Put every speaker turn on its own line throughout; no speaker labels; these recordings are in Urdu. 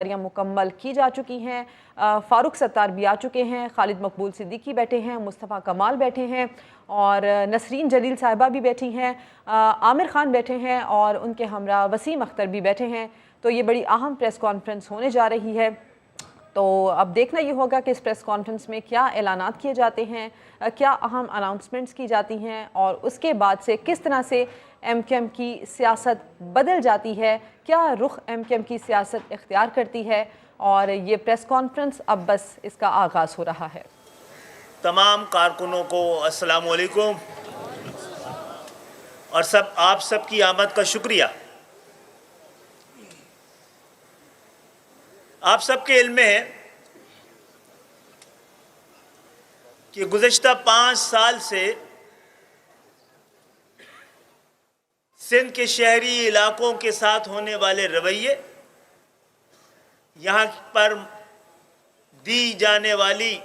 مکمل کی جا چکی ہیں۔ فاروق ستار بھی آ چکے ہیں، خالد مقبول صدیقی بیٹھے ہیں، مصطفیٰ کمال بیٹھے ہیں اور نسرین جلیل صاحبہ بھی بیٹھی ہیں، عامر خان بیٹھے ہیں اور ان کے ہمراہ وسیم اختر بھی بیٹھے ہیں۔ تو یہ بڑی اہم پریس کانفرنس ہونے جا رہی ہے۔ تو اب دیکھنا یہ ہوگا کہ اس پریس کانفرنس میں کیا اعلانات کیے جاتے ہیں، کیا اہم اناؤنسمنٹس کی جاتی ہیں اور اس کے بعد سے کس طرح سے ایم کیو ایم کی سیاست بدل جاتی ہے، کیا رخ ایم کیو ایم کی سیاست اختیار کرتی ہے، اور یہ پریس کانفرنس اب بس اس کا آغاز ہو رہا ہے۔
تمام کارکنوں کو السلام علیکم اور آپ سب کی آمد کا شکریہ۔ آپ سب کے علم میں ہے کہ گزشتہ 5 سال سے سندھ کے شہری علاقوں کے ساتھ ہونے والے رویے، یہاں پر دی جانے والی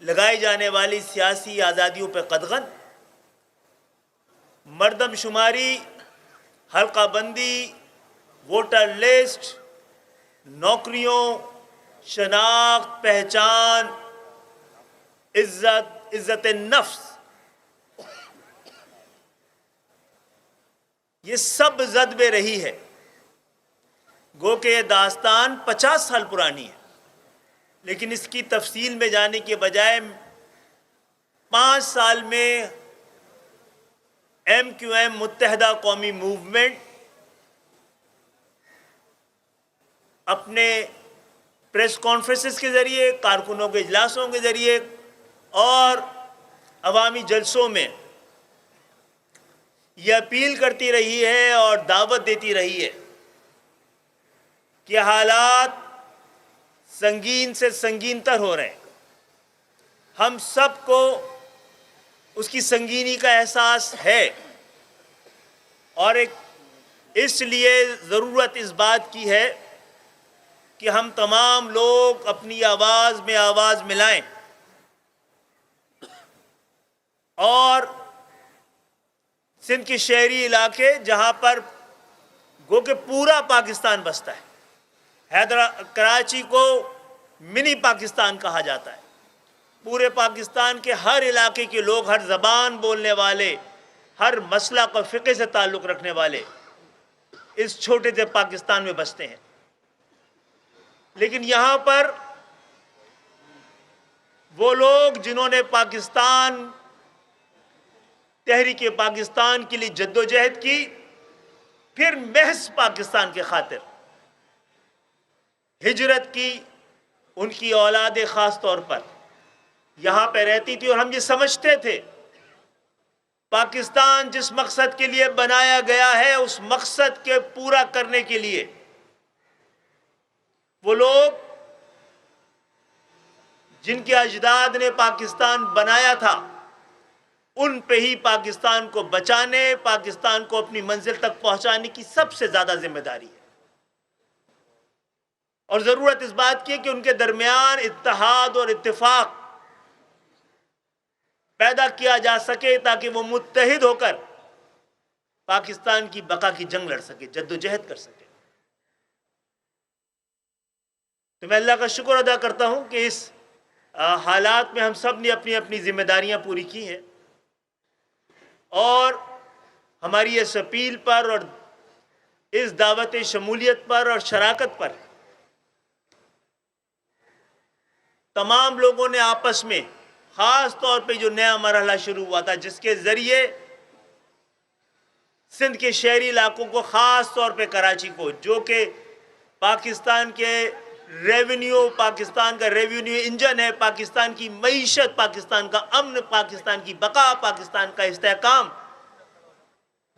لگائی جانے والی سیاسی آزادیوں پہ قدغن، مردم شماری، حلقہ بندی، ووٹر لسٹ، نوکریوں، شناخت، پہچان، عزت نفس، یہ سب زد میں رہی ہے۔ گو کہ یہ داستان 50 سال پرانی ہے، لیکن اس کی تفصیل میں جانے کے بجائے 5 سال میں ایم کیو ایم متحدہ قومی موومنٹ اپنے پریس کانفرنسز کے ذریعے، کارکنوں کے اجلاسوں کے ذریعے اور عوامی جلسوں میں یہ اپیل کرتی رہی ہے اور دعوت دیتی رہی ہے کہ حالات سنگین سے سنگین تر ہو رہے ہیں۔ ہم سب کو اس کی سنگینی کا احساس ہے اور اس لیے ضرورت اس بات کی ہے کہ ہم تمام لوگ اپنی آواز میں آواز ملائیں اور سندھ کے شہری علاقے، جہاں پر گو کہ پورا پاکستان بستا ہے، کراچی کو منی پاکستان کہا جاتا ہے، پورے پاکستان کے ہر علاقے کے لوگ، ہر زبان بولنے والے، ہر مسلک اور فقہ سے تعلق رکھنے والے اس چھوٹے سے پاکستان میں بستے ہیں۔ لیکن یہاں پر وہ لوگ جنہوں نے تحریک پاکستان کے لیے جدوجہد کی، پھر محض پاکستان کے خاطر ہجرت کی، ان کی اولادیں خاص طور پر یہاں پہ رہتی تھی، اور ہم یہ سمجھتے تھے پاکستان جس مقصد کے لیے بنایا گیا ہے، اس مقصد کے پورا کرنے کے لیے وہ لوگ جن کے اجداد نے پاکستان بنایا تھا، ان پہ ہی پاکستان کو بچانے، پاکستان کو اپنی منزل تک پہنچانے کی سب سے زیادہ ذمہ داری ہے، اور ضرورت اس بات کی ہے کہ ان کے درمیان اتحاد اور اتفاق پیدا کیا جا سکے تاکہ وہ متحد ہو کر پاکستان کی بقا کی جنگ لڑ سکے، جدوجہد کر سکے۔ تو میں اللہ کا شکر ادا کرتا ہوں کہ اس حالات میں ہم سب نے اپنی اپنی ذمہ داریاں پوری کی ہیں، اور ہماری اس اپیل پر اور اس دعوت شمولیت پر اور شراکت پر تمام لوگوں نے آپس میں، خاص طور پہ جو نیا مرحلہ شروع ہوا تھا، جس کے ذریعے سندھ کے شہری علاقوں کو، خاص طور پہ کراچی کو، جو کہ پاکستان کے پاکستان کا ریونیو انجن ہے، پاکستان کی معیشت، پاکستان کا امن، پاکستان کی بقا، پاکستان کا استحکام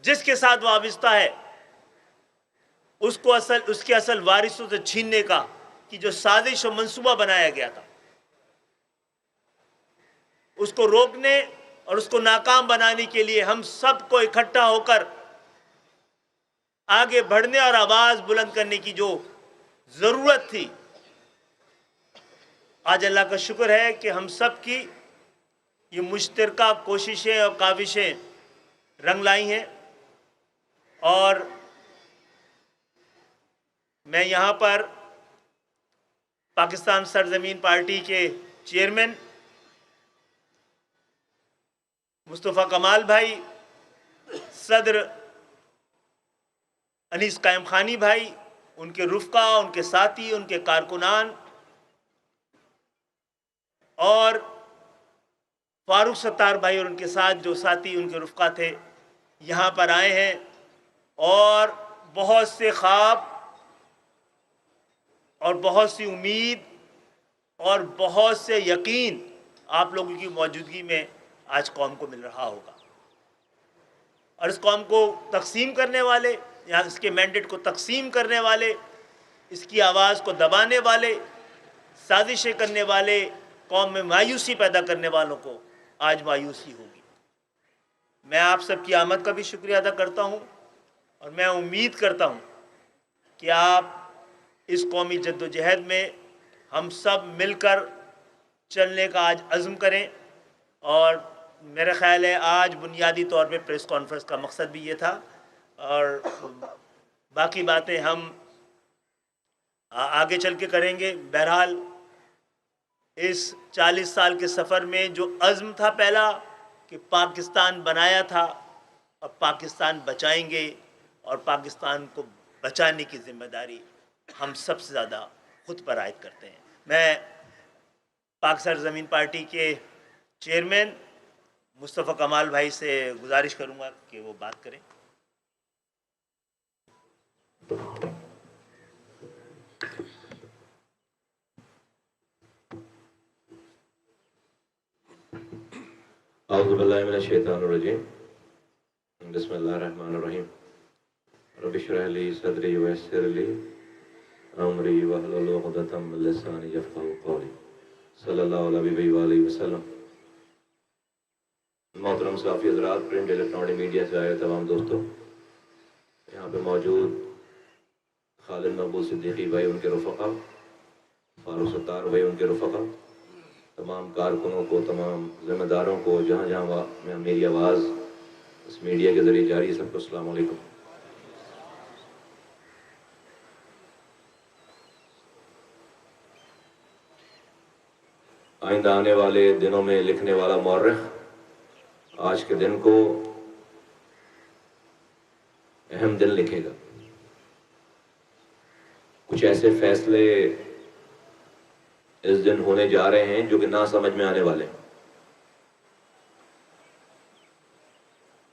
جس کے ساتھ وابستہ ہے، اس کے اصل وارثوں سے چھیننے کا کی جو سازش و منصوبہ بنایا گیا تھا، اس کو روکنے اور اس کو ناکام بنانے کے لیے ہم سب کو اکٹھا ہو کر آگے بڑھنے اور آواز بلند کرنے کی جو ضرورت تھی، آج اللہ کا شکر ہے کہ ہم سب کی یہ مشترکہ کوششیں اور کاوشیں رنگ لائی ہیں، اور میں یہاں پر پاکستان سرزمین پارٹی کے چیئرمین مصطفیٰ کمال بھائی، صدر انیس قائم خانی بھائی، ان کے رفقا، ان کے ساتھی، ان کے کارکنان اور فاروق ستار بھائی اور ان کے ساتھ جو ساتھی ان کے رفقا تھے یہاں پر آئے ہیں، اور بہت سے خواب اور بہت سی امید اور بہت سے یقین آپ لوگوں کی موجودگی میں آج قوم کو مل رہا ہوگا، اور اس قوم کو تقسیم کرنے والے، یہاں اس کے مینڈیٹ کو تقسیم کرنے والے، اس کی آواز کو دبانے والے، سازشیں کرنے والے، قوم میں مایوسی پیدا کرنے والوں کو آج مایوسی ہوگی۔ میں آپ سب کی آمد کا بھی شکریہ ادا کرتا ہوں، اور میں امید کرتا ہوں کہ آپ اس قومی جد و جہد میں ہم سب مل کر چلنے کا آج عزم کریں، اور میرا خیال ہے آج بنیادی طور پہ پریس کانفرنس کا مقصد بھی یہ تھا، اور باقی باتیں ہم آگے چل کے کریں گے۔ بہرحال اس 40 سال کے سفر میں جو عزم تھا پہلا کہ پاکستان بنایا تھا، اب پاکستان بچائیں گے، اور پاکستان کو بچانے کی ذمہ داری ہم سب سے زیادہ خود پر عائد کرتے ہیں۔ میں پاک سرزمین پارٹی کے چیئرمین مصطفیٰ کمال بھائی سے گزارش کروں گا کہ وہ بات کریں۔
اعوذ باللہ من الشیطان الرجیم، بسم اللہ الرحمن الرحیم، رب اشرح لی صدری ویسر لی امری واحلل عقدۃ من لسانی یفقہوا قولی، صلی اللہ علیہ وآلہ وسلم۔ محترم صحافی حضرات، پرنٹ الیکٹرانک میڈیا سے آئے تمام دوستوں، یہاں پہ موجود خالد مقبول صدیقی بھائی، ان کے رفقا، فاروق ستار بھائی، ان کے رفقا، تمام کارکنوں کو، تمام ذمہ داروں کو، جہاں جہاں میری آواز اس میڈیا کے ذریعے جاری ہے، سب کو السلام علیکم۔ آئندہ آنے والے دنوں میں لکھنے والا مورخ آج کے دن کو اہم دن لکھے گا۔ کچھ ایسے فیصلے اس دن ہونے جا رہے ہیں جو کہ نہ سمجھ میں آنے والے ہیں۔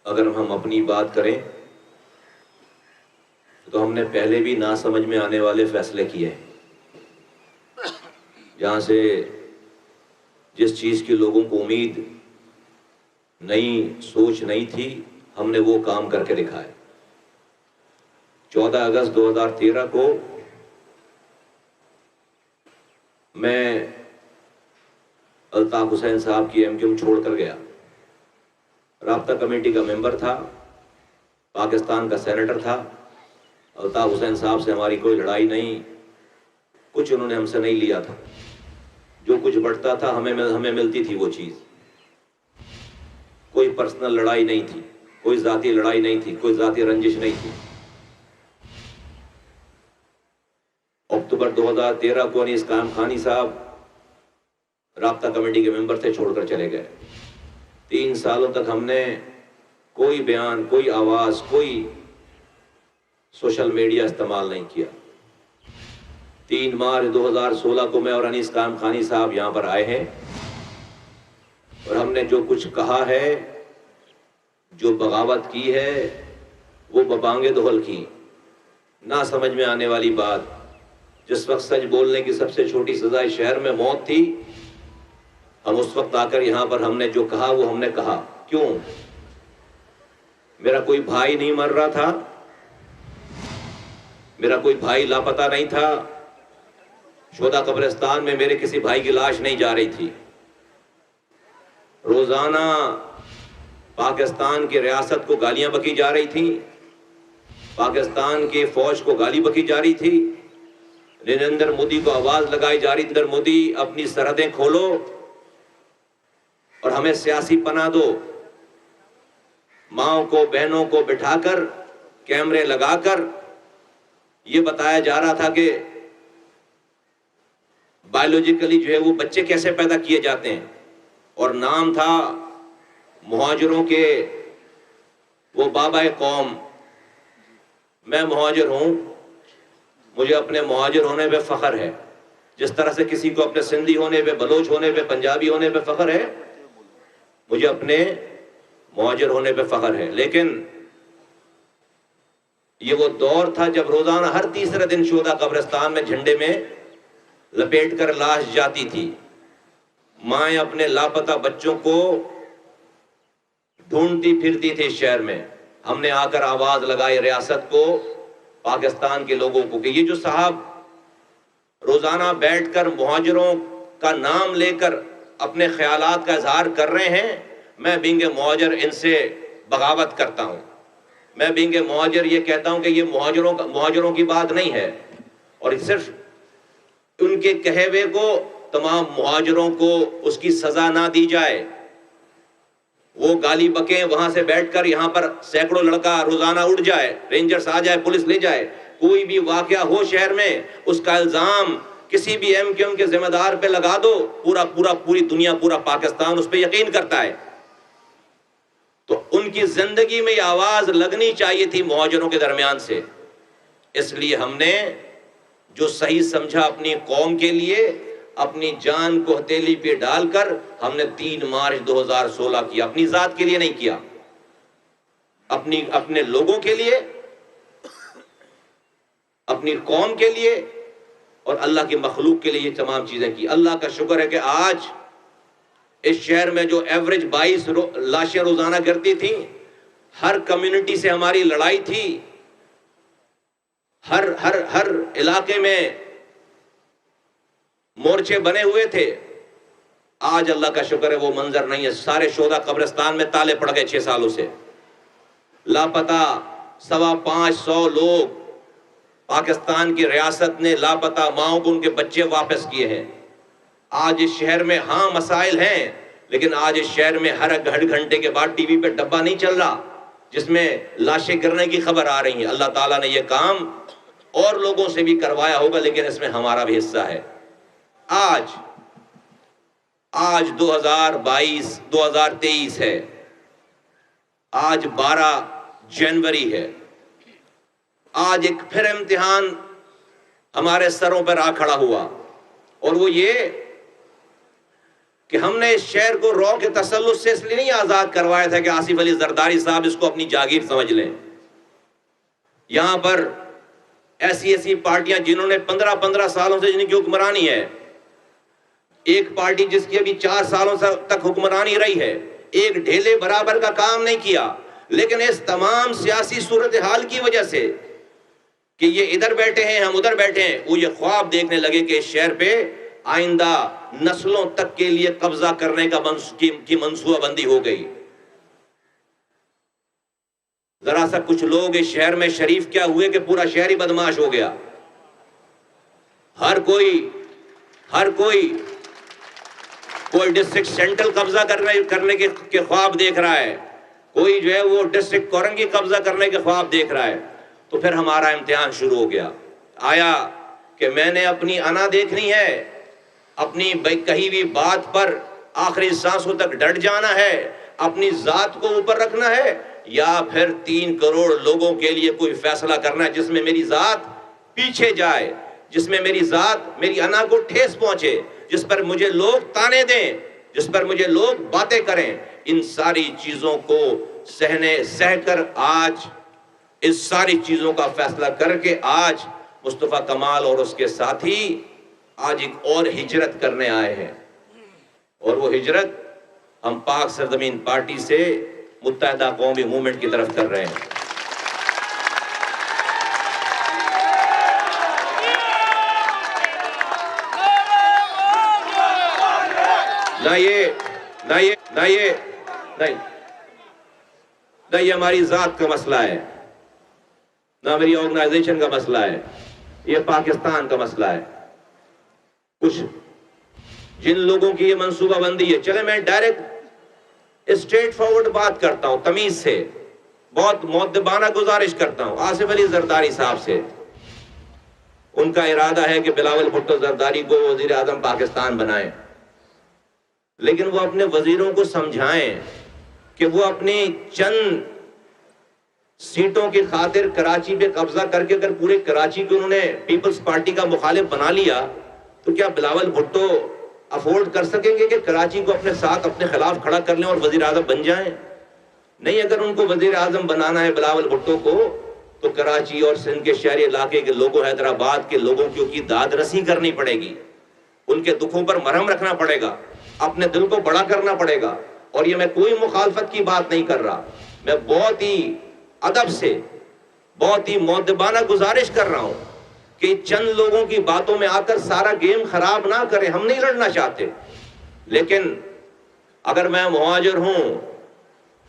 اگر ہم اپنی بات کریں تو ہم نے پہلے بھی نہ سمجھ میں آنے والے فیصلے کیے ہیں، جہاں سے جس چیز کی لوگوں کو امید نہیں، سوچ نہیں تھی، ہم نے وہ کام کر کے دکھائے۔ 14 اگست 2013 کو میں الطاف حسین صاحب کی ایم کیو ایم چھوڑ کر گیا۔ رابطہ کمیٹی کا ممبر تھا، پاکستان کا سینیٹر تھا۔ الطاف حسین صاحب سے ہماری کوئی لڑائی نہیں، کچھ انہوں نے ہم سے نہیں لیا تھا، جو کچھ بڑھتا تھا ہمیں ملتی تھی وہ چیز۔ کوئی پرسنل لڑائی نہیں تھی، کوئی ذاتی لڑائی نہیں تھی، کوئی ذاتی رنجش نہیں تھی۔ اکتوبر 2013 کو انیس قائم خانی صاحب رابطہ کمیٹی کے ممبر تھے، چھوڑ کر چلے گئے۔ 3 سالوں تک ہم نے کوئی بیان، کوئی آواز، کوئی سوشل میڈیا استعمال نہیں کیا۔ 3 مارچ 2016 کو میں اور انیس قائم خانی صاحب یہاں پر آئے ہیں، اور ہم نے جو کچھ کہا ہے، جو بغاوت کی ہے، وہ ببانگے دہل کی۔ نہ سمجھ میں آنے والی بات، جس وقت سچ بولنے کی سب سے چھوٹی سزا اس شہر میں موت تھی، ہم اس وقت آ کر یہاں پر ہم نے جو کہا وہ ہم نے کہا۔ کیوں؟ میرا کوئی بھائی نہیں مر رہا تھا، میرا کوئی بھائی لاپتہ نہیں تھا، شہداء قبرستان میں میرے کسی بھائی کی لاش نہیں جا رہی تھی۔ روزانہ پاکستان کی ریاست کو گالیاں بکی جا رہی تھیں، پاکستان کی فوج کو گالی بکی جا رہی تھی، نریندر مودی کو آواز لگائی جا رہی، نریندر مودی اپنی سرحدیں کھولو اور ہمیں سیاسی پناہ دو۔ ماؤں کو، بہنوں کو بٹھا کر، کیمرے لگا کر یہ بتایا جا رہا تھا کہ بایولوجیکلی جو ہے وہ بچے کیسے پیدا کیے جاتے ہیں، اور نام تھا مہاجروں کے وہ بابا قوم. میں مہاجر ہوں، مجھے اپنے مہاجر ہونے پہ فخر ہے. جس طرح سے کسی کو اپنے سندھی ہونے پہ، بلوچ ہونے پہ، پنجابی ہونے پہ فخر ہے، مجھے اپنے مہاجر ہونے پہ فخر ہے. لیکن یہ وہ دور تھا جب روزانہ ہر تیسرے دن شہداء قبرستان میں جھنڈے میں لپیٹ کر لاش جاتی تھی. مائیں اپنے لاپتہ بچوں کو ڈھونڈتی پھرتی تھی شہر میں. ہم نے آ کر آواز لگائی ریاست کو، پاکستان کے لوگوں کو، کہ یہ جو صاحب روزانہ بیٹھ کر مہاجروں کا نام لے کر اپنے خیالات کا اظہار کر رہے ہیں، میں بینگ مہاجر ان سے بغاوت کرتا ہوں. میں بینگ مہاجر یہ کہتا ہوں کہ یہ مہاجروں کی بات نہیں ہے، اور صرف ان کے کہے ہوئے کو تمام مہاجروں کو اس کی سزا نہ دی جائے. وہ گالی بکیں وہاں سے بیٹھ کر، یہاں پر سینکڑوں لڑکا روزانہ اڑ جائے، رینجرز آ جائے، پولیس لے جائے، کوئی بھی واقعہ ہو شہر میں اس کا الزام کسی بھی ایم کیو ایم کے ذمہ دار پہ لگا دو، پوری دنیا، پورا پاکستان اس پہ یقین کرتا ہے. تو ان کی زندگی میں یہ آواز لگنی چاہیے تھی مہاجروں کے درمیان سے. اس لیے ہم نے جو صحیح سمجھا اپنی قوم کے لیے، اپنی جان کو ہتھیلی پہ ڈال کر ہم نے 3 مارچ 2016 کیا. اپنی ذات کے لیے نہیں کیا، اپنے لوگوں کے لیے، اپنی قوم کے لیے اور اللہ کی مخلوق کے لیے یہ تمام چیزیں کی. اللہ کا شکر ہے کہ آج اس شہر میں جو ایوریج 22 لاشیں روزانہ گرتی تھیں، ہر کمیونٹی سے ہماری لڑائی تھی، ہر علاقے میں مورچے بنے ہوئے تھے. آج اللہ کا شکر ہے وہ منظر نہیں ہے. سارے شہداء قبرستان میں تالے پڑ گئے 6 سالوں سے. لاپتہ 550 لوگ پاکستان کی ریاست نے لاپتہ ماؤں کو ان کے بچے واپس کیے ہیں. آج اس شہر میں ہاں مسائل ہیں، لیکن آج اس شہر میں ہر گھنٹے کے بعد ٹی وی پہ ڈبہ نہیں چل رہا جس میں لاشیں گرنے کی خبر آ رہی ہیں. اللہ تعالیٰ نے یہ کام اور لوگوں سے بھی کروایا ہوگا، لیکن اس میں ہمارا بھی حصہ ہے. آج 2023 ہے، آج 12 جنوری ہے. آج ایک پھر امتحان ہمارے سروں پر آ کھڑا ہوا، اور وہ یہ کہ ہم نے اس شہر کو رو کے تسلط سے اس لیے نہیں آزاد کروایا تھا کہ آصف علی زرداری صاحب اس کو اپنی جاگیر سمجھ لیں. یہاں پر ایسی پارٹیاں جنہوں نے 15 سالوں سے جن کی حکمرانی ہے، ایک پارٹی جس کی ابھی 4 سالوں تک حکمرانی رہی ہے، ایک ڈھیلے برابر کا کام نہیں کیا. لیکن اس تمام سیاسی صورتحال کی وجہ سے کہ یہ ادھر بیٹھے ہیں، ہم ادھر بیٹھے ہیں، وہ یہ خواب دیکھنے لگے کہ اس شہر پہ آئندہ نسلوں تک کے لیے قبضہ کرنے کی منصوبہ بندی ہو گئی. ذرا سا کچھ لوگ اس شہر میں شریف کیا ہوئے کہ پورا شہر ہی بدماش ہو گیا. ہر کوئی ڈسٹرکٹ سینٹرل قبضہ کرنے کے خواب دیکھ رہا ہے، کوئی جو ہے وہ ڈسٹرکٹ کورنگی قبضہ کرنے کے خواب دیکھ رہا ہے. تو پھر ہمارا امتحان شروع ہو گیا. آیا کہ میں نے اپنی انا دیکھنی ہے، اپنی کہی ہوئی بات پر آخری سانسوں تک ڈٹ جانا ہے، اپنی ذات کو اوپر رکھنا ہے، یا پھر 3 کروڑ لوگوں کے لیے کوئی فیصلہ کرنا ہے جس میں میری ذات پیچھے جائے، جس میں میری ذات، میری انا کو ٹھیس پہنچے، جس پر مجھے لوگ تانے دیں، جس پر مجھے لوگ باتیں کریں. ان ساری چیزوں کو سہ کر آج اس ساری چیزوں کا فیصلہ کر کے آج مصطفیٰ کمال اور اس کے ساتھی آج ایک اور ہجرت کرنے آئے ہیں. اور وہ ہجرت ہم پاک سرزمین پارٹی سے متحدہ قومی موومنٹ کی طرف کر رہے ہیں. نہ یہ ہماری ذات کا مسئلہ ہے، نہ میری آرگنائزیشن کا مسئلہ ہے، یہ پاکستان کا مسئلہ ہے. کچھ جن لوگوں کی یہ منصوبہ بندی ہے، چلے میں ڈائریکٹ اسٹریٹ فارورڈ بات کرتا ہوں، تمیز سے، بہت مؤدبانہ گزارش کرتا ہوں آصف علی زرداری صاحب سے. ان کا ارادہ ہے کہ بلاول بھٹو زرداری کو وزیر اعظم پاکستان بنائیں، لیکن وہ اپنے وزیروں کو سمجھائیں کہ وہ اپنی چند سیٹوں کی خاطر کراچی پہ قبضہ کر کے اگر پورے کراچی کو انہوں نے پیپلز پارٹی کا مخالف بنا لیا تو کیا بلاول بھٹو افورڈ کر سکیں گے کہ کراچی کو اپنے ساتھ اپنے خلاف کھڑا کر لیں اور وزیر اعظم بن جائیں؟ نہیں، اگر ان کو وزیر اعظم بنانا ہے بلاول بھٹو کو تو کراچی اور سندھ کے شہری علاقے کے لوگوں، حیدرآباد کے لوگوں کی داد رسی کرنی پڑے گی، ان کے دکھوں پر مرہم رکھنا پڑے گا، اپنے دل کو بڑا کرنا پڑے گا۔ اور یہ میں کوئی مخالفت کی بات نہیں کر رہا، میں بہت ہی ادب سے، بہت ہی مؤدبانہ گزارش کر رہا ہوں کہ چند لوگوں کی باتوں میں آ کر سارا گیم خراب نہ کریں۔ ہم نہیں لڑنا چاہتے، لیکن اگر میں مہاجر ہوں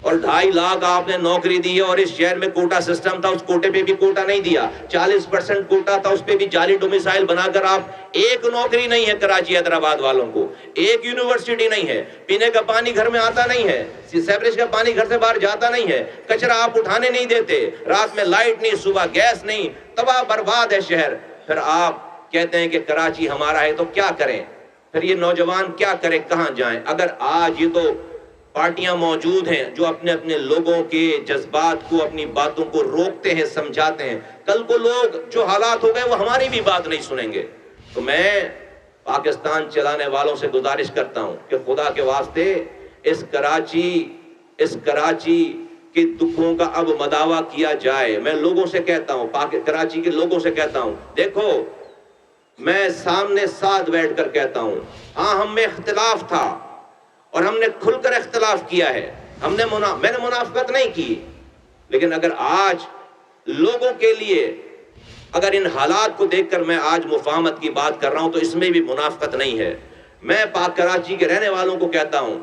اور 2.5 لاکھ آپ نے نوکری دی ہے اور اس شہر میں کوٹا سسٹم تھا، اس کوٹے پہ بھی کوٹا نہیں دیا، 40% کوٹا تھا، اس پہ بھی جعلی ڈومیسائل بنا کر آپ ایک نوکری نہیں ہے کراچی حیدرآباد والوں کو، ایک یونیورسٹی نہیں ہے، پینے کا پانی گھر میں آتا نہیں ہے، سیوریج کا پانی گھر سے باہر جاتا نہیں ہے، کچرا آپ اٹھانے نہیں دیتے، رات میں لائٹ نہیں، صبح گیس نہیں، تباہ برباد ہے شہر۔ پھر آپ کہتے ہیں کہ کراچی ہمارا ہے، تو کیا کریں؟ پھر یہ نوجوان کیا کریں، کہاں جائیں؟ اگر آج یہ تو پارٹیاں موجود ہیں جو اپنے اپنے لوگوں کے جذبات کو، اپنی باتوں کو روکتے ہیں، سمجھاتے ہیں، کل کو لوگ جو حالات ہو گئے وہ ہماری بھی بات نہیں سنیں گے۔ تو میں پاکستان چلانے والوں سے گزارش کرتا ہوں کہ خدا کے واسطے اس کراچی کے دکھوں کا اب مداوع کیا جائے۔ میں لوگوں سے کہتا ہوں، کراچی کے لوگوں سے کہتا ہوں، دیکھو میں سامنے ساتھ بیٹھ کر کہتا ہوں، ہاں ہم میں اختلاف تھا اور ہم نے کھل کر اختلاف کیا ہے، میں نے منافقت نہیں کی، لیکن اگر آج لوگوں کے لیے، اگر ان حالات کو دیکھ کر میں آج مفاہمت کی بات کر رہا ہوں تو اس میں بھی منافقت نہیں ہے۔ میں پاک کراچی کے رہنے والوں کو کہتا ہوں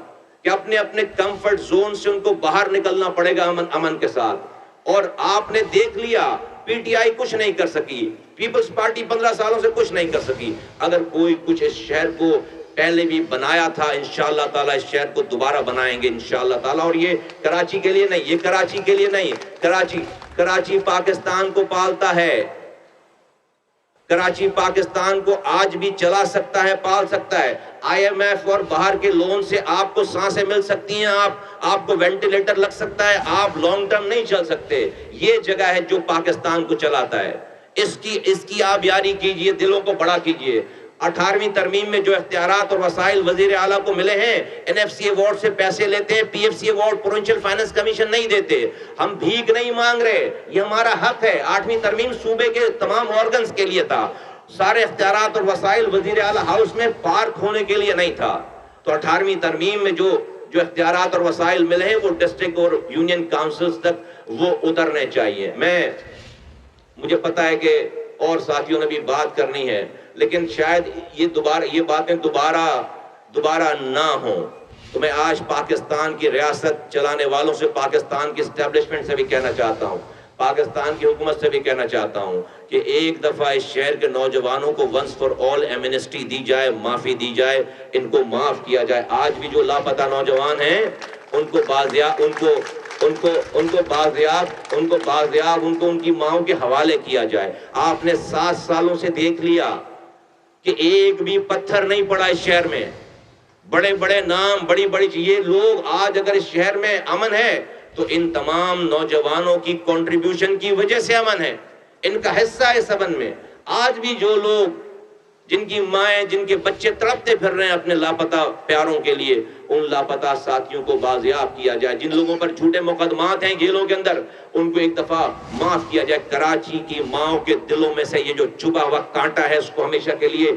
کہ اپنے اپنے کمفرٹ زون سے ان کو باہر نکلنا پڑے گا امن کے ساتھ۔ اور آپ نے دیکھ لیا پی ٹی آئی کچھ نہیں کر سکی، پیپلز پارٹی 15 سالوں سے کچھ نہیں کر سکی، اگر کوئی کچھ اس شہر کو پہلے بھی بنایا تھا، انشاءاللہ تعالیٰ اس شہر کو دوبارہ بنائیں گے انشاءاللہ تعالیٰ۔ اور یہ کراچی کے لیے نہیں، یہ کراچی کے لیے نہیں، کراچی پاکستان کو پالتا ہے، کراچی پاکستان کو آج بھی چلا سکتا ہے، پال سکتا ہے۔ آئی ایم ایف اور باہر کے لون سے آپ کو سانسیں مل سکتی ہیں، آپ کو وینٹیلیٹر لگ سکتا ہے، آپ لانگ ٹرم نہیں چل سکتے۔ یہ جگہ ہے جو پاکستان کو چلاتا ہے، اس کی آپ یاری کیجئے، دلوں کو بڑا کیجئے۔ 18ویں ترمیم میں جو اختیارات اور وسائل وزیر اعلیٰ کو ملے ہیں، این ایف سی ایوارڈ سے پیسے لیتے ہیں، P F C award provincial finance commission نہیں دیتے، ہم بھیک نہیں مانگ رہے، یہ ہمارا حق ہے۔ 8ویں ترمیم صوبے کے تمام آرگنز کے لیے تھا، سارے اختیارات اور وسائل وزیر اعلیٰ ہاؤس میں پارک ہونے کے لیے نہیں تھا۔ تو 18ویں ترمیم میں جو اختیارات اور وسائل ملے ہیں وہ ڈسٹرکٹ اور یونین کاؤنسلز تک وہ اترنے چاہیے۔ مجھے پتا ہے کہ اور ساتھیوں نے بھی بات کرنی ہے، لیکن شاید یہ باتیں دوبارہ نہ ہوں، تو میں آج پاکستان کی ریاست چلانے والوں سے، پاکستان کی اسٹیبلشمنٹ سے بھی کہنا چاہتا ہوں، پاکستان کی حکومت سے بھی کہنا چاہتا ہوں کہ ایک دفعہ اس شہر کے نوجوانوں کو ونس فار آل ایمنسٹی دی جائے، معافی دی جائے، ان کو معاف کیا جائے۔ آج بھی جو لاپتہ نوجوان ہیں ان کو ان کی ماؤں کے حوالے کیا جائے۔ آپ نے 7 سالوں سے دیکھ لیا کہ ایک بھی پتھر نہیں پڑا اس شہر میں، بڑے بڑے نام، بڑی یہ لوگ آج اگر اس شہر میں امن ہے تو ان تمام نوجوانوں کی کنٹریبیوشن کی وجہ سے امن ہے، ان کا حصہ ہے اس امن میں۔ آج بھی جو لوگ، جن کی مائیں، جن کے بچے تڑپتے پھر رہے ہیں اپنے لاپتہ پیاروں کے لیے، ان لاپتہ ساتھیوں کو بازیاب کیا جائے۔ جن لوگوں پر جھوٹے مقدمات ہیں جیلوں کے اندر، ان کو ایک دفعہ معاف کیا جائے۔ کراچی کی ماؤں کے دلوں میں سے یہ جو چبھا ہوا کانٹا ہے، اس کو ہمیشہ کے لیے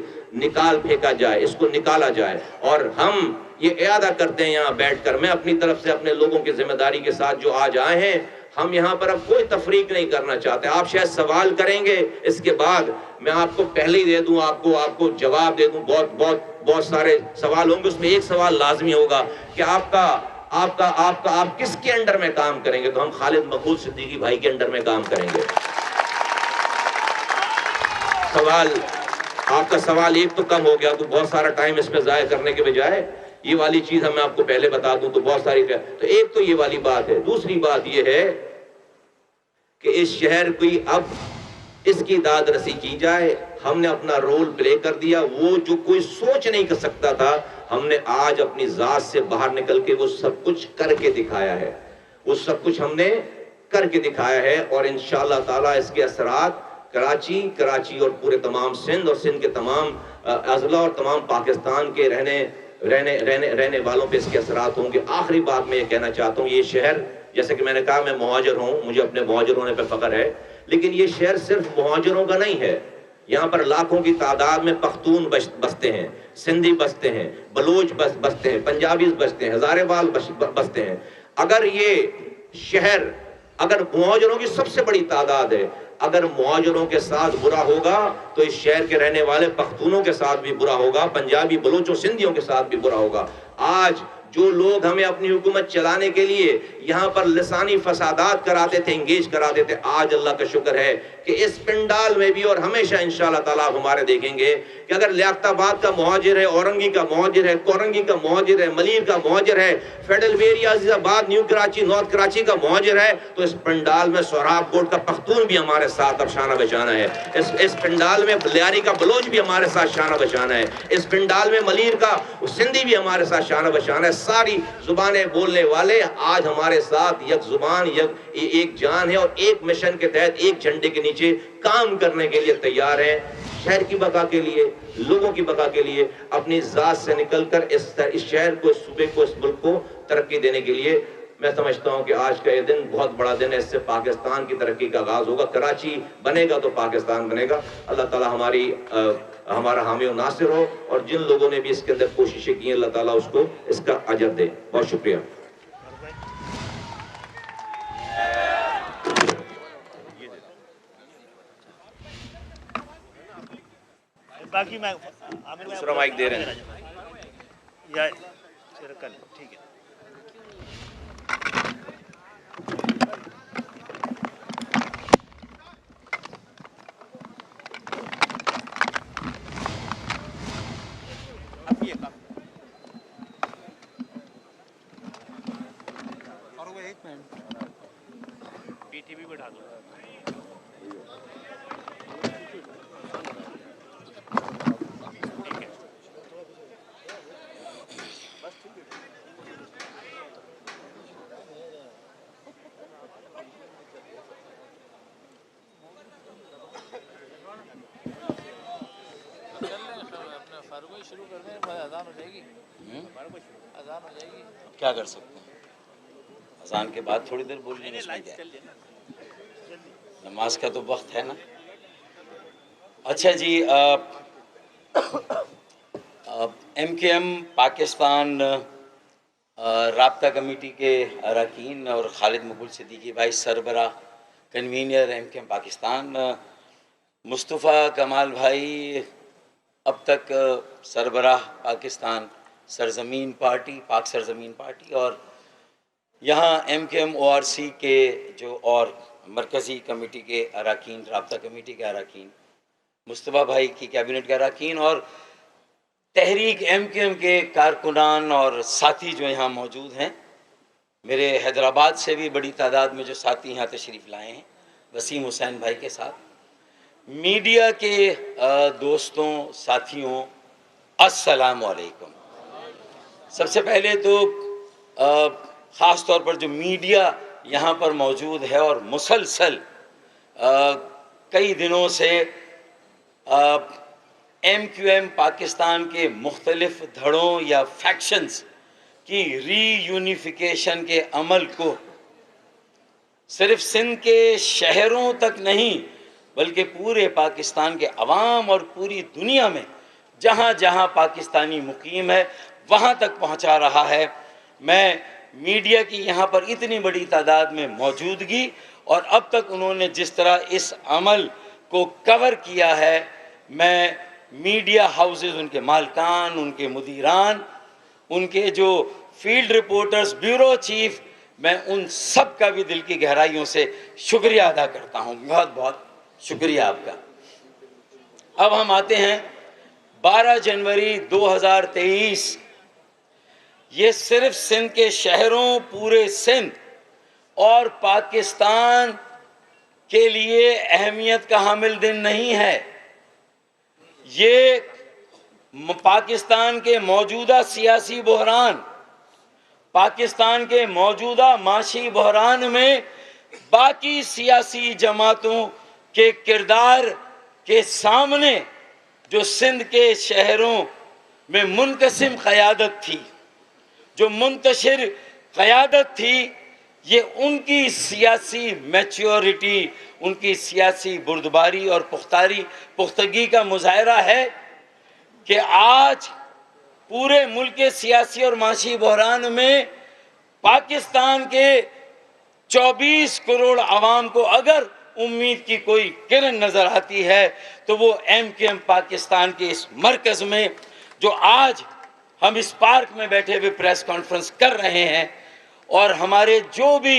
نکال پھینکا جائے، اس کو نکالا جائے۔ اور ہم یہ اعادہ کرتے ہیں یہاں بیٹھ کر، میں اپنی طرف سے اپنے لوگوں کی ذمہ داری کے ساتھ جو آج آئے ہیں، ہم یہاں پر اب کوئی تفریق نہیں کرنا چاہتے۔ آپ شاید سوال کریں گے، اس کے بعد میں آپ کو پہلے ہی دے دوں، آپ کو جواب دے دوں۔ بہت سارے سوال ہوں گے، اس میں ایک سوال لازمی ہوگا کہ آپ کس کے انڈر میں کام کریں گے؟ تو ہم خالد مقبول صدیقی بھائی کے انڈر میں کام کریں گے۔ آپ کا سوال ایک تو کم ہو گیا، تو بہت سارا ٹائم اس میں ضائع کرنے کے بجائے یہ والی چیز میں آپ کو پہلے بتا دوں تو بہت ساری، تو ایک تو یہ والی بات ہے۔ دوسری بات یہ ہے کہ اس شہر کی اب اس کی داد رسی کی جائے. ہم نے اپنا رول پلے کر دیا. وہ جو کوئی سوچ نہیں کر سکتا تھا, ہم نے آج اپنی ذات سے باہر نکل کے وہ سب کچھ کر کے دکھایا ہے. وہ سب کچھ ہم نے کر کے دکھایا ہے, اور انشاءاللہ تعالیٰ اس کے اثرات کراچی اور پورے تمام سندھ اور سندھ کے تمام اضلاع اور تمام پاکستان کے رہنے والوں پہ اس کے اثرات ہوں گے. آخری بات میں یہ کہنا چاہتا ہوں, یہ شہر, جیسے کہ میں نے کہا میں مہاجر ہوں, مجھے اپنے مہاجر ہونے پہ فخر ہے, لیکن یہ شہر صرف مہاجروں کا نہیں ہے. یہاں پر لاکھوں کی تعداد میں پختون بستے ہیں, سندھی بستے ہیں, بلوچ بستے ہیں, پنجابی بستے ہیں, ہزارے وال بستے ہیں. اگر یہ شہر, اگر مہاجروں کی سب سے بڑی تعداد ہے, اگر مہاجروں کے ساتھ برا ہوگا تو اس شہر کے رہنے والے پختونوں کے ساتھ بھی برا ہوگا, پنجابی بلوچوں سندھیوں کے ساتھ بھی برا ہوگا. آج جو لوگ ہمیں اپنی حکومت چلانے کے لیے یہاں پر لسانی فسادات کراتے تھے, انگیج کراتے تھے, آج اللہ کا شکر ہے کہ اس پنڈال میں بھی اور ہمیشہ انشاءاللہ تعالیٰ ہمارے دیکھیں گے کہ اگر لیاقت آباد کا مہاجر ہے, اورنگی کا مہاجر ہے, کورنگی کا مہاجر ہے, ملیر کا مہاجر ہے, فیڈرل ویریا, عزیز آباد, نیو کراچی, نارتھ کراچی کا مہاجر ہے, تو اس پنڈال میں سہراب کوٹ کا پختون بھی ہمارے ساتھ اب شانہ بشانہ ہے. اس پنڈال میں لیاری کا بلوچ بھی ہمارے ساتھ شانہ بشانہ ہے. اس پنڈال میں ملیر کا سندھی بھی ہمارے ساتھ شانہ بشانہ ہے. ساری زبانیں بولنے والے آج ہمارے ساتھ یک زبان, ایک جان ہے, اور ایک مشن کے تحت ایک جھنڈے کے نیچے کام کرنے کے لیے تیار ہیں. شہر کی بقا کے لیے, لوگوں کی بقا کے لیے, اپنی ذات سے نکل کر اس شہر کو, اس صوبے کو, اس ملک کو ترقی دینے کے لیے. میں سمجھتا ہوں کہ آج کا یہ دن بہت بڑا دن ہے. اس سے پاکستان کی ترقی کا آغاز ہوگا. کراچی بنے گا تو پاکستان بنے گا. اللہ تعالیٰ ہمارا حامی و ناصر ہو, اور جن لوگوں نے بھی اس کے اندر کوششیں کی ہیں, اللہ تعالیٰ اس کو اس کا اجر دے. بہت شکریہ.
باقی میں
دوسرا مائک دے رہے ہیں.
یا ٹھیک ہے. پیٹھی بھی بٹھا دو.
شروع کر دیں, اذان ہو جائے گی. اذان ہو جائے گی,
کیا کر سکتے ہیں, اذان کے بعد تھوڑی دیر بول لیں گے, اس میں کیا ہے, نماز کا تو وقت ہے نا. اچھا جی, ایم کے ایم پاکستان رابطہ کمیٹی کے اراکین اور خالد مقبول صدیقی بھائی سربراہ کنوینر ایم کے ایم پاکستان, مصطفیٰ کمال بھائی اب تک سربراہ پاکستان سرزمین پارٹی, پاک سرزمین پارٹی, اور یہاں ایم کے ایم او آر سی کے جو اور مرکزی کمیٹی کے اراکین, رابطہ کمیٹی کے اراکین, مصطفیٰ بھائی کی کیبنٹ کے اراکین, اور تحریک ایم کے ایم کے کارکنان اور ساتھی جو یہاں موجود ہیں. میرے حیدرآباد سے بھی بڑی تعداد میں جو ساتھی یہاں تشریف لائے ہیں, وسیم حسین بھائی کے ساتھ, میڈیا کے دوستوں, ساتھیوں, السلام علیکم. سب سے پہلے تو خاص طور پر جو میڈیا یہاں پر موجود ہے اور مسلسل کئی دنوں سے ایم کیو ایم پاکستان کے مختلف دھڑوں یا فیکشنز کی ری یونیفیکیشن کے عمل کو صرف سندھ کے شہروں تک نہیں بلکہ پورے پاکستان کے عوام اور پوری دنیا میں جہاں جہاں پاکستانی مقیم ہے وہاں تک پہنچا رہا ہے. میں میڈیا کی یہاں پر اتنی بڑی تعداد میں موجودگی اور اب تک انہوں نے جس طرح اس عمل کو کور کیا ہے, میں میڈیا ہاؤسز, ان کے مالکان, ان کے مدیران, ان کے جو فیلڈ رپورٹرز, بیورو چیف, میں ان سب کا بھی دل کی گہرائیوں سے شکریہ ادا کرتا ہوں. بہت بہت شکریہ آپ کا. اب ہم آتے ہیں 12 جنوری 2023. یہ صرف سندھ کے شہروں, پورے سندھ اور پاکستان کے لیے اہمیت کا حامل دن نہیں ہے. یہ پاکستان کے موجودہ سیاسی بحران، پاکستان کے موجودہ معاشی بحران میں باقی سیاسی جماعتوں کے کردار کے سامنے جو سندھ کے شہروں میں منقسم قیادت تھی، جو منتشر قیادت تھی، یہ ان کی سیاسی میچیورٹی، ان کی سیاسی بردباری اور پختگی کا مظاہرہ ہے کہ آج پورے ملک کے سیاسی اور معاشی بحران میں پاکستان کے 24 کروڑ عوام کو اگر امید کی کوئی کرن نظر آتی ہے تو وہ MQM پاکستان کے اس مرکز میں، جو آج ہم اس پارک میں بیٹھے ہوئے پریس کانفرنس کر رہے ہیں، اور ہمارے جو بھی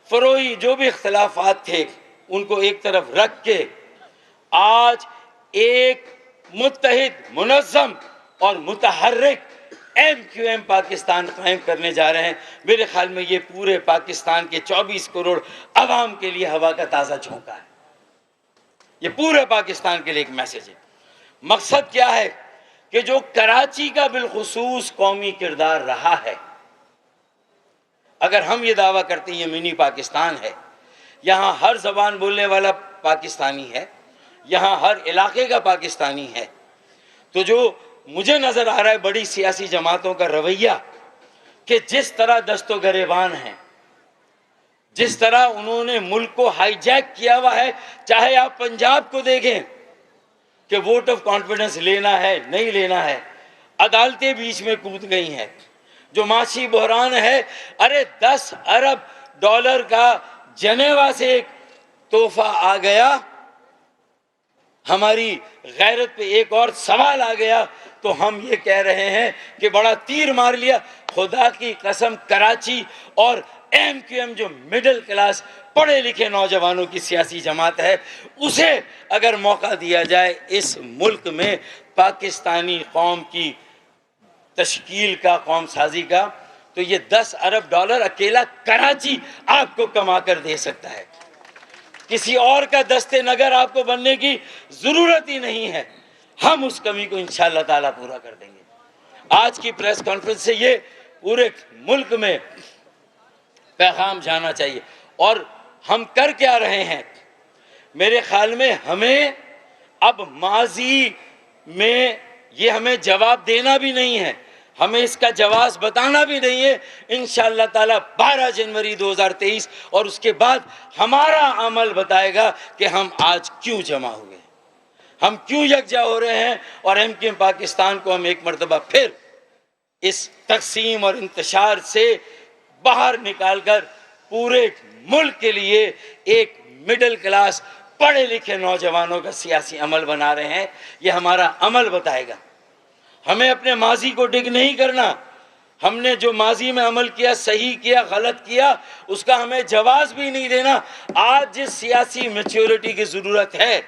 فروئی جو بھی اختلافات تھے ان کو ایک طرف رکھ کے آج ایک متحد، منظم اور متحرک MQM پاکستان قائم کرنے جا رہے ہیں. میرے خیال میں یہ پورے پاکستان کے 24 کروڑ عوام کے لیے ہوا کا تازہ جھونکا ہے. یہ پورے پاکستان کے لیے ایک میسج ہے. مقصد کیا ہے کہ جو کراچی کا بالخصوص قومی کردار رہا ہے، اگر ہم یہ دعویٰ کرتے ہیں یہ منی پاکستان ہے، یہاں ہر زبان بولنے والا پاکستانی ہے، یہاں ہر علاقے کا پاکستانی ہے، تو جو مجھے نظر آ رہا ہے بڑی سیاسی جماعتوں کا رویہ کہ جس طرح دست و گریبان ہیں، جس طرح انہوں نے ملک کو ہائی جیک کیا ہوا ہے، چاہے آپ پنجاب کو دیکھیں کہ ووٹ آف کانفیڈنس لینا ہے نہیں لینا ہے، عدالتیں بیچ میں کود گئی ہیں. جو معاشی بحران ہے، ارے 10 ارب ڈالر کا جنیوا سے ایک تحفہ آ گیا، ہماری غیرت پہ ایک اور سوال آ گیا تو ہم یہ کہہ رہے ہیں کہ بڑا تیر مار لیا. خدا کی قسم کراچی اور MQM جو مڈل کلاس پڑھے لکھے نوجوانوں کی سیاسی جماعت ہے، اسے اگر موقع دیا جائے اس ملک میں پاکستانی قوم کی تشکیل کا، قوم سازی کا، تو یہ 10 ارب ڈالر اکیلا کراچی آپ کو کما کر دے سکتا ہے. کسی اور کا دستے نگر آپ کو بننے کی ضرورت ہی نہیں ہے. ہم اس کمی کو انشاءاللہ تعالیٰ پورا کر دیں گے. آج کی پریس کانفرنس سے یہ پورے ملک میں پیغام جانا چاہیے. اور ہم کر کیا رہے ہیں؟ میرے خیال میں ہمیں اب ماضی میں یہ ہمیں جواب دینا بھی نہیں ہے، ہمیں اس کا جواز بتانا بھی نہیں ہے. انشاءاللہ تعالیٰ 12 جنوری 2023 اور اس کے بعد ہمارا عمل بتائے گا کہ ہم آج کیوں جمع ہوئے، ہم کیوں یکجا ہو رہے ہیں، اور MQM پاکستان کو ہم ایک مرتبہ پھر اس تقسیم اور انتشار سے باہر نکال کر پورے ملک کے لیے ایک مڈل کلاس پڑھے لکھے نوجوانوں کا سیاسی عمل بنا رہے ہیں. یہ ہمارا عمل بتائے گا. ہمیں اپنے ماضی کو ڈگ نہیں کرنا. ہم نے جو ماضی میں عمل کیا، صحیح کیا، غلط کیا، اس کا ہمیں جواز بھی نہیں دینا. آج جس سیاسی میچیورٹی کی ضرورت ہے،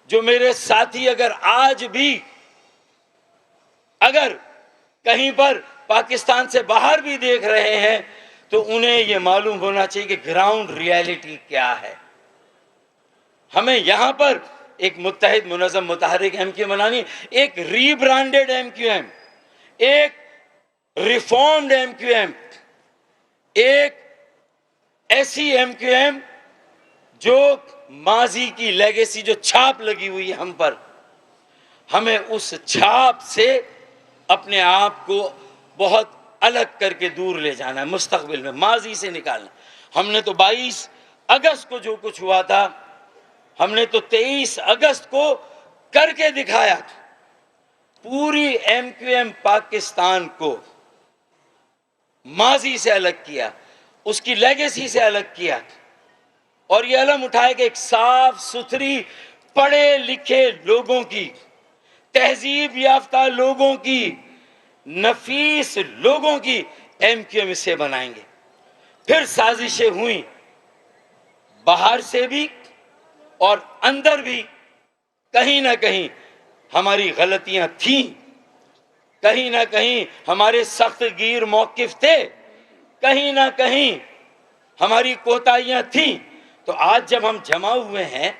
جو میرے ساتھی اگر آج بھی اگر کہیں پر پاکستان سے باہر بھی دیکھ رہے ہیں تو انہیں یہ معلوم ہونا چاہیے کہ گراؤنڈ ریالٹی کیا ہے. ہمیں یہاں پر ایک متحد، منظم، متحرک MQM بنانی، ایک ری برانڈڈ MQM، ایک ریفارمڈ MQM، ایک ایسی MQM جو ماضی کی لیگیسی، جو چھاپ لگی ہوئی ہے ہم پر، ہمیں اس چھاپ سے اپنے آپ کو بہت الگ کر کے دور لے جانا ہے. مستقبل میں ماضی سے نکالنا. ہم نے تو 22 اگست کو جو کچھ ہوا تھا، ہم نے تو 23 اگست کو کر کے دکھایا. پوری MQM پاکستان کو ماضی سے الگ کیا، اس کی لیگیسی سے الگ کیا، اور یہ علم اٹھائے کہ ایک صاف ستھری پڑھے لکھے لوگوں کی، تہذیب یافتہ لوگوں کی، نفیس لوگوں کی MQM سے بنائیں گے. پھر سازشیں ہوئیں باہر سے بھی اور اندر بھی. کہیں نہ کہیں ہماری غلطیاں تھیں، کہیں نہ کہیں ہمارے سخت گیر موقف تھے، کہیں نہ کہیں ہماری کوتاہیاں تھیں، تو آج جب ہم جمع ہوئے ہیں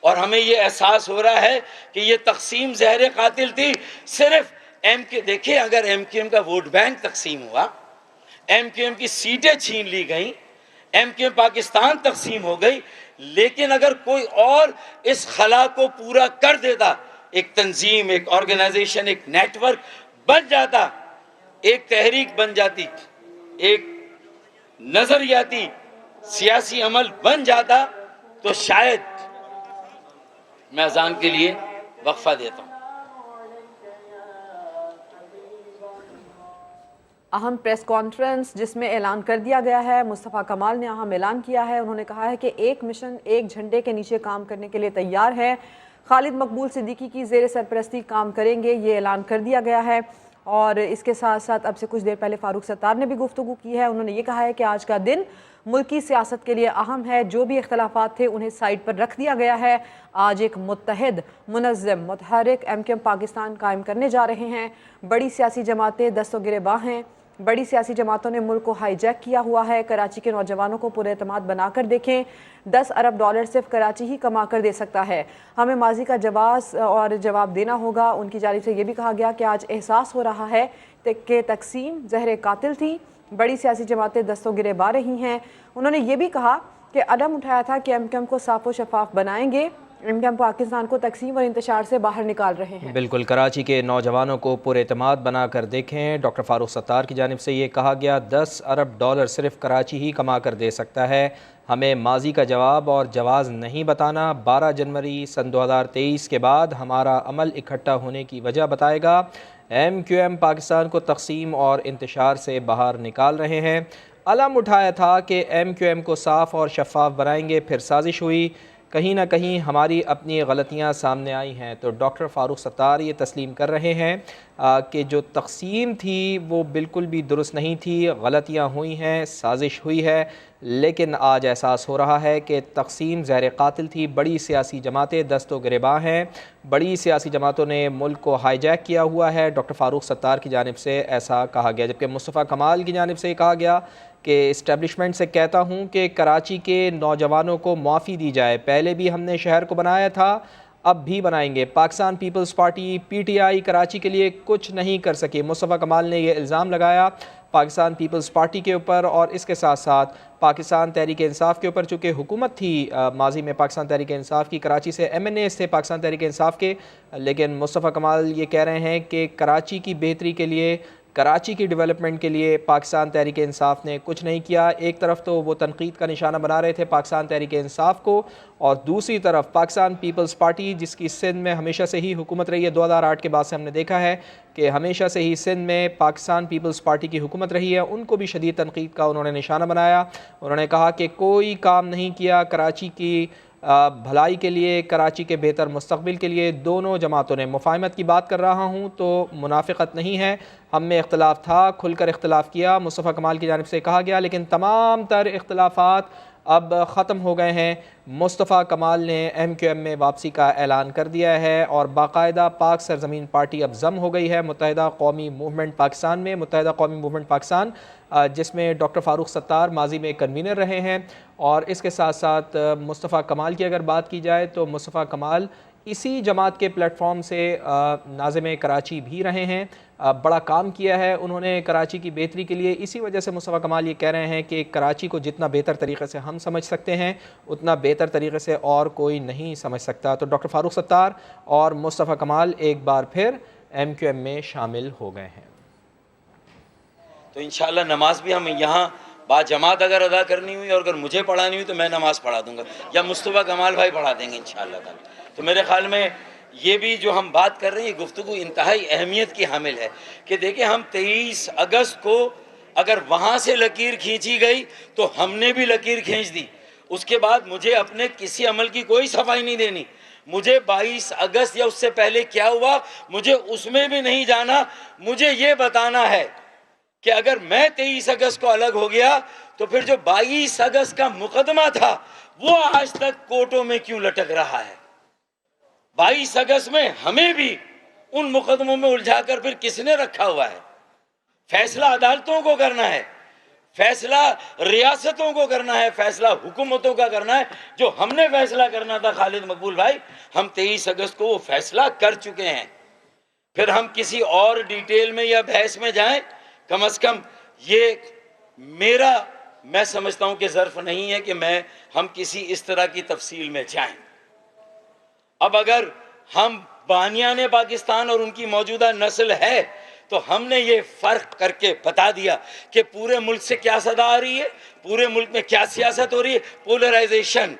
اور ہمیں یہ احساس ہو رہا ہے کہ یہ تقسیم زہر قاتل تھی، صرف دیکھیں اگر ایم کیو ایم کا ووٹ بینک تقسیم ہوا، ایم کیو ایم کی سیٹیں چھین لی گئیں، ایم کیو ایم پاکستان تقسیم ہو گئی، لیکن اگر کوئی اور اس خلا کو پورا کر دیتا، ایک تنظیم، ایک آرگنائزیشن، ایک نیٹ ورک بن جاتا، ایک تحریک بن جاتی، ایک نظریاتی سیاسی عمل بن جاتا، تو شاید میں اذان کے لیے وقفہ دیتا ہوں۔
اہم پریس کانفرنس جس میں اعلان کر دیا گیا ہے، مصطفیٰ کمال نے اہم اعلان کیا ہے۔ انہوں نے کہا ہے کہ ایک مشن ایک جھنڈے کے نیچے کام کرنے کے لیے تیار ہے، خالد مقبول صدیقی کی زیر سرپرستی کام کریں گے، یہ اعلان کر دیا گیا ہے۔ اور اس کے ساتھ ساتھ اب سے کچھ دیر پہلے فاروق ستار نے بھی گفتگو کی ہے۔ انہوں نے یہ کہا ہے کہ آج کا دن ملکی سیاست کے لیے اہم ہے، جو بھی اختلافات تھے انہیں سائڈ پر رکھ دیا گیا ہے۔ آج ایک متحد، منظم، متحرک ایم کیو ایم پاکستان قائم کرنے جا رہے ہیں۔ بڑی سیاسی جماعتیں دست و گریباں ہیں، بڑی سیاسی جماعتوں نے ملک کو ہائی جیک کیا ہوا ہے۔ کراچی کے نوجوانوں کو پورے اعتماد بنا کر دیکھیں، 10 ارب ڈالر صرف کراچی ہی کما کر دے سکتا ہے۔ ہمیں ماضی کا جواب دینا ہوگا۔ ان کی جانب سے یہ بھی کہا گیا کہ آج احساس ہو رہا ہے کہ تقسیم زہر قاتل تھی، بڑی سیاسی جماعتیں دست و گریباں آ رہی ہیں۔ انہوں نے یہ بھی کہا کہ عدم اٹھایا تھا کہ ایم کیو ایم کو صاف و شفاف بنائیں گے، ایم کیو ایم پاکستان کو تقسیم اور انتشار سے باہر نکال رہے ہیں۔
بالکل، کراچی کے نوجوانوں کو پورے اعتماد بنا کر دیکھیں۔ ڈاکٹر فاروق ستار کی جانب سے یہ کہا گیا 10 ارب ڈالر صرف کراچی ہی کما کر دے سکتا ہے، ہمیں ماضی کا جواب اور جواز نہیں بتانا، 12 جنوری سن 2023 کے بعد ہمارا عمل اکٹھا ہونے کی وجہ بتائے گا۔ ایم کیو ایم پاکستان کو تقسیم اور انتشار سے باہر نکال رہے ہیں۔ علم اٹھایا تھا کہ ایم کیو ایم کو صاف اور شفاف بنائیں گے، پھر سازش ہوئی، کہیں نہ کہیں ہماری اپنی غلطیاں سامنے آئی ہیں۔ تو ڈاکٹر فاروق ستار یہ تسلیم کر رہے ہیں کہ جو تقسیم تھی وہ بالکل بھی درست نہیں تھی، غلطیاں ہوئی ہیں، سازش ہوئی ہے، لیکن آج احساس ہو رہا ہے کہ تقسیم زہر قاتل تھی۔ بڑی سیاسی جماعتیں دست و گریباں ہیں، بڑی سیاسی جماعتوں نے ملک کو ہائی جیک کیا ہوا ہے۔ ڈاکٹر فاروق ستار کی جانب سے ایسا کہا گیا، جبکہ مصطفیٰ کمال کی جانب سے کہا گیا کہ اسٹیبلشمنٹ سے کہتا ہوں کہ کراچی کے نوجوانوں کو معافی دی جائے، پہلے بھی ہم نے شہر کو بنایا تھا، اب بھی بنائیں گے۔ Pakistan Peoples party P T I Karachi کے لیے کچھ نہیں کر سکی۔ مصطفیٰ کمال نے یہ الزام لگایا پاکستان پیپلز پارٹی کے اوپر اور اس کے ساتھ ساتھ پاکستان تحریک انصاف کے اوپر، چونکہ حکومت تھی ماضی میں پاکستان تحریک انصاف کی، کراچی سے ایم این اے تھے پاکستان تحریک انصاف کے، لیکن مصطفیٰ کمال یہ کہہ رہے ہیں کہ کراچی کی بہتری کے لیے، کراچی کی ڈیولپمنٹ کے لیے پاکستان تحریک انصاف نے کچھ نہیں کیا۔ ایک طرف تو وہ تنقید کا نشانہ بنا رہے تھے پاکستان تحریک انصاف کو، اور دوسری طرف پاکستان پیپلز پارٹی جس کی سندھ میں ہمیشہ سے ہی حکومت رہی ہے، 2008 کے بعد سے ہم نے دیکھا ہے کہ ہمیشہ سے ہی سندھ میں پاکستان پیپلز پارٹی کی حکومت رہی ہے، ان کو بھی شدید تنقید کا انہوں نے نشانہ بنایا۔ انہوں نے کہا کہ کوئی کام نہیں کیا کراچی کی بھلائی کے لیے، کراچی کے بہتر مستقبل کے لیے۔ دونوں جماعتوں نے، مفاہمت کی بات کر رہا ہوں تو منافقت نہیں ہے، ہم میں اختلاف تھا، کھل کر اختلاف کیا، مصطفیٰ کمال کی جانب سے کہا گیا، لیکن تمام تر اختلافات اب ختم ہو گئے ہیں۔ مصطفیٰ کمال نے ایم کیو ایم میں واپسی کا اعلان کر دیا ہے اور باقاعدہ پاک سرزمین پارٹی اب ضم ہو گئی ہے متحدہ قومی موومنٹ پاکستان میں، متحدہ قومی موومنٹ پاکستان، جس میں ڈاکٹر فاروق ستار ماضی میں کنوینر رہے ہیں۔ اور اس کے ساتھ ساتھ مصطفیٰ کمال کی اگر بات کی جائے تو مصطفیٰ کمال اسی جماعت کے پلیٹ فارم سے ناظم کراچی بھی رہے ہیں، بڑا کام کیا ہے انہوں نے کراچی کی بہتری کے لیے۔ اسی وجہ سے مصطفیٰ کمال یہ کہہ رہے ہیں کہ کراچی کو جتنا بہتر طریقے سے ہم سمجھ سکتے ہیں اتنا بہتر طریقے سے اور کوئی نہیں سمجھ سکتا۔ تو ڈاکٹر فاروق ستار اور مصطفیٰ کمال ایک بار پھر ایم کیو ایم میں شامل ہو گئے ہیں۔
تو انشاءاللہ نماز بھی ہمیں یہاں با جماعت اگر ادا کرنی ہوئی اور اگر مجھے پڑھانی ہوئی تو میں نماز پڑھا دوں گا یا مصطفیٰ کمال بھائی پڑھا دیں گے انشاءاللہ تعالی۔ تو میرے خیال میں یہ بھی جو ہم بات کر رہے ہیں یہ گفتگو انتہائی اہمیت کی حامل ہے کہ دیکھیں ہم 23 اگست کو اگر وہاں سے لکیر کھینچی گئی تو ہم نے بھی لکیر کھینچ دی، اس کے بعد مجھے اپنے کسی عمل کی کوئی صفائی نہیں دینی، مجھے 22 اگست یا اس سے پہلے کیا ہوا مجھے اس میں بھی نہیں جانا، مجھے یہ بتانا ہے کہ اگر میں 23 اگست کو الگ ہو گیا تو پھر جو 22 اگست کا مقدمہ تھا وہ آج تک کورٹوں میں کیوں لٹک رہا ہے۔ 22 اگست میں ہمیں بھی ان مقدموں میں الجھا کر پھر کس نے رکھا ہوا ہے؟ فیصلہ عدالتوں کو کرنا ہے، فیصلہ ریاستوں کو کرنا ہے، فیصلہ حکومتوں کا کرنا ہے۔ جو ہم نے فیصلہ کرنا تھا خالد مقبول بھائی، ہم 23 اگست کو وہ فیصلہ کر چکے ہیں۔ پھر ہم کسی اور ڈیٹیل میں یا بحث میں جائیں، کم از کم یہ میں سمجھتا ہوں کہ ظرف نہیں ہے کہ ہم کسی اس طرح کی تفصیل میں جائیں۔ اب اگر ہم بانیان پاکستان اور ان کی موجودہ نسل ہے تو ہم نے یہ فرق کر کے بتا دیا کہ پورے ملک سے کیا صدا آ رہی ہے، پورے ملک میں کیا سیاست ہو رہی ہے، پولرائزیشن،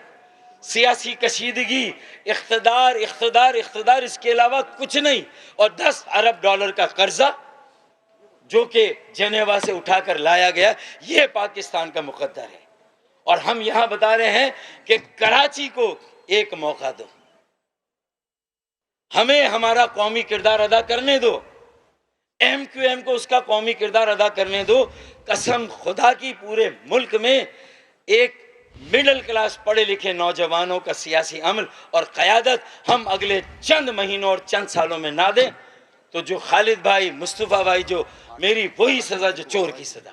سیاسی کشیدگی، اقتدار اقتدار اقتدار، اس کے علاوہ کچھ نہیں، اور 10 ارب ڈالر کا قرضہ جو کہ جنیوا سے اٹھا کر لایا گیا، یہ پاکستان کا مقدر ہے۔ اور ہم یہاں بتا رہے ہیں کہ کراچی کو ایک موقع دو، ہمیں ہمارا قومی کردار ادا کرنے دو، ایم کیو ایم کو اس کا قومی کردار ادا کرنے دو۔ قسم خدا کی پورے ملک میں ایک مڈل کلاس پڑھے لکھے نوجوانوں کا سیاسی عمل اور قیادت ہم اگلے چند مہینوں اور چند سالوں میں نہ دیں تو جو خالد بھائی، مصطفیٰ بھائی، جو میری وہی سزا جو چور کی سزا۔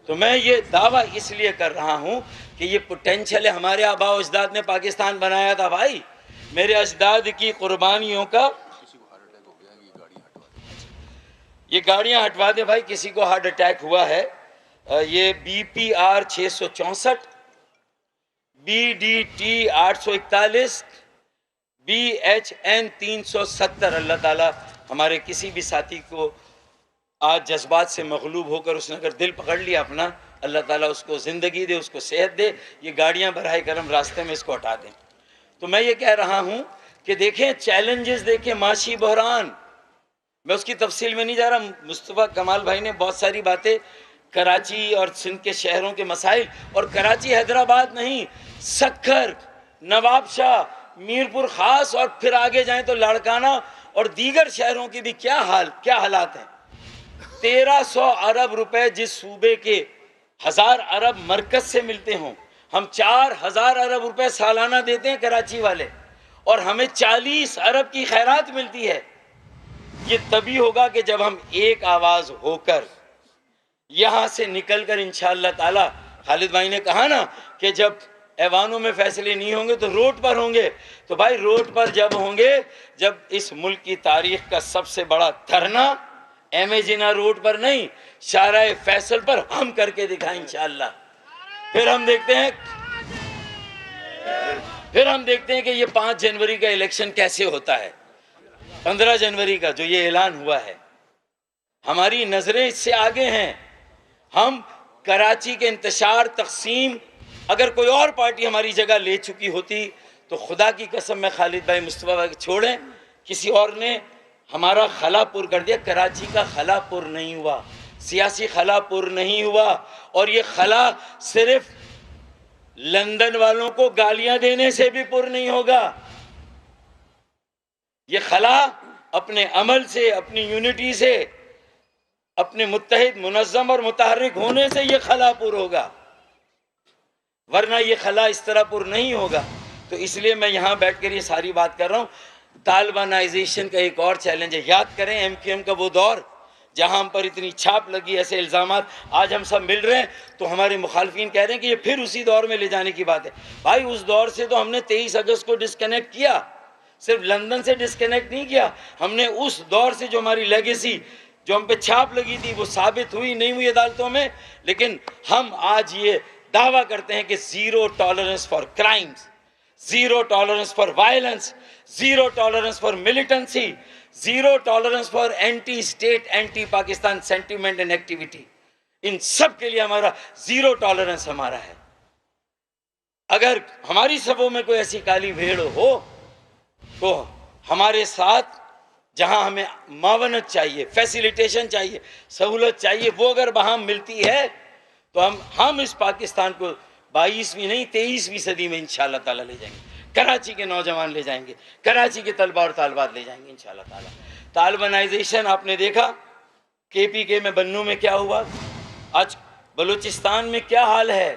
تو میں یہ دعویٰ اس لیے کر رہا ہوں کہ یہ پوٹینشل ہے، ہمارے آباء و اجداد نے پاکستان بنایا تھا بھائی، میرے اجداد کی قربانیوں کا۔ یہ گاڑیاں ہٹوا دیں بھائی، کسی کو ہارٹ اٹیک ہوا ہے، یہ BPR 664، BDT 841، BHN 370۔ اللہ تعالیٰ ہمارے کسی بھی ساتھی کو آج جذبات سے مغلوب ہو کر اس نے اگر دل پکڑ لیا اپنا، اللہ تعالیٰ اس کو زندگی دے، اس کو صحت دے، یہ گاڑیاں براہ کرم راستے میں اس کو ہٹا دیں۔ تو میں یہ کہہ رہا ہوں کہ دیکھیں چیلنجز، دیکھیں معاشی بحران، میں اس کی تفصیل میں نہیں جا رہا۔ مصطفیٰ کمال بھائی نے بہت ساری باتیں کراچی اور سندھ کے شہروں کے مسائل، اور کراچی حیدرآباد نہیں، سکھر، نواب شاہ، میرپور خاص، اور پھر آگے جائیں تو لاڑکانہ اور دیگر شہروں کی بھی کیا حالات ہیں۔ 1300 ارب روپے جس صوبے کے 1000 ارب مرکز سے ملتے ہوں، ہم 4000 ارب روپے سالانہ دیتے ہیں کراچی والے، اور ہمیں 40 ارب کی خیرات ملتی ہے۔ یہ تبھی ہوگا کہ جب ہم ایک آواز ہو کر یہاں سے نکل کر انشاءاللہ تعالی، خالد بھائی نے کہا نا کہ جب ایوانوں میں فیصلے نہیں ہوں گے تو روڈ پر ہوں گے، تو بھائی روڈ پر جب ہوں گے جب اس ملک کی تاریخ کا سب سے بڑا دھرنا ایم اے جناح روڈ پر نہیں، شارع فیصل پر ہم کر کے دکھائیں انشاءاللہ۔ پھر ہم دیکھتے ہیں کہ یہ 5 جنوری کا الیکشن کیسے ہوتا ہے، 15 جنوری کا جو یہ اعلان ہوا ہے۔ ہماری نظریں اس سے آگے ہیں۔ ہم کراچی کے انتشار، تقسیم، اگر کوئی اور پارٹی ہماری جگہ لے چکی ہوتی تو خدا کی قسم میں خالد بھائی، مصطفیٰ بھائی چھوڑیں، کسی اور نے ہمارا خلا پر کر دیا۔ کراچی کا خلا پر نہیں ہوا، سیاسی خلا پر نہیں ہوا، اور یہ خلا صرف لندن والوں کو گالیاں دینے سے بھی پر نہیں ہوگا۔ یہ خلا اپنے عمل سے، اپنی یونٹی سے، اپنے متحد، منظم اور متحرک ہونے سے یہ خلا پر ہوگا، ورنہ یہ خلا اس طرح پر نہیں ہوگا۔ تو اس لیے میں یہاں بیٹھ کر یہ ساری بات کر رہا ہوں۔ طالبانائزیشن کا ایک اور چیلنج ہے، یاد کریں ایم کیو ایم کا وہ دور جہاں ہم پر اتنی چھاپ لگی، ایسے الزامات، آج ہم سب مل رہے ہیں تو ہمارے مخالفین کہہ رہے ہیں کہ یہ پھر اسی دور میں لے جانے کی بات ہے۔ بھائی اس دور سے تو ہم نے 23 اگست کو ڈسکنیکٹ کیا، صرف لندن سے ڈسکنیکٹ نہیں کیا، ہم نے اس دور سے جو ہماری لیگیسی، جو ہم پہ چھاپ لگی تھی، وہ ثابت ہوئی نہیں ہوئی عدالتوں میں، لیکن ہم آج یہ دعویٰ کرتے ہیں کہ zero tolerance for crimes, zero tolerance for violence, zero tolerance for militancy, zero tolerance for anti state, anti Pakistan sentiment and activity, ان سب کے لیے ہمارا زیرو ٹالرنس ہمارا ہے۔ اگر ہماری صفوں میں کوئی ایسی کالی بھیڑ ہو تو ہمارے ساتھ جہاں ہمیں معاونت چاہیے، فیسیلیٹیشن چاہیے، سہولت چاہیے، وہ اگر بہم ملتی ہے تو ہم اس پاکستان کو 22ویں نہیں 23ویں صدی میں انشاءاللہ تعالیٰ لے جائیں گے۔ کراچی کے نوجوان لے جائیں گے، کراچی کے طلبہ اور طالبات لے جائیں گے انشاءاللہ تعالیٰ۔ طالبانائزیشن آپ نے دیکھا KPK میں، بنوں میں کیا ہوا، آج بلوچستان میں کیا حال ہے،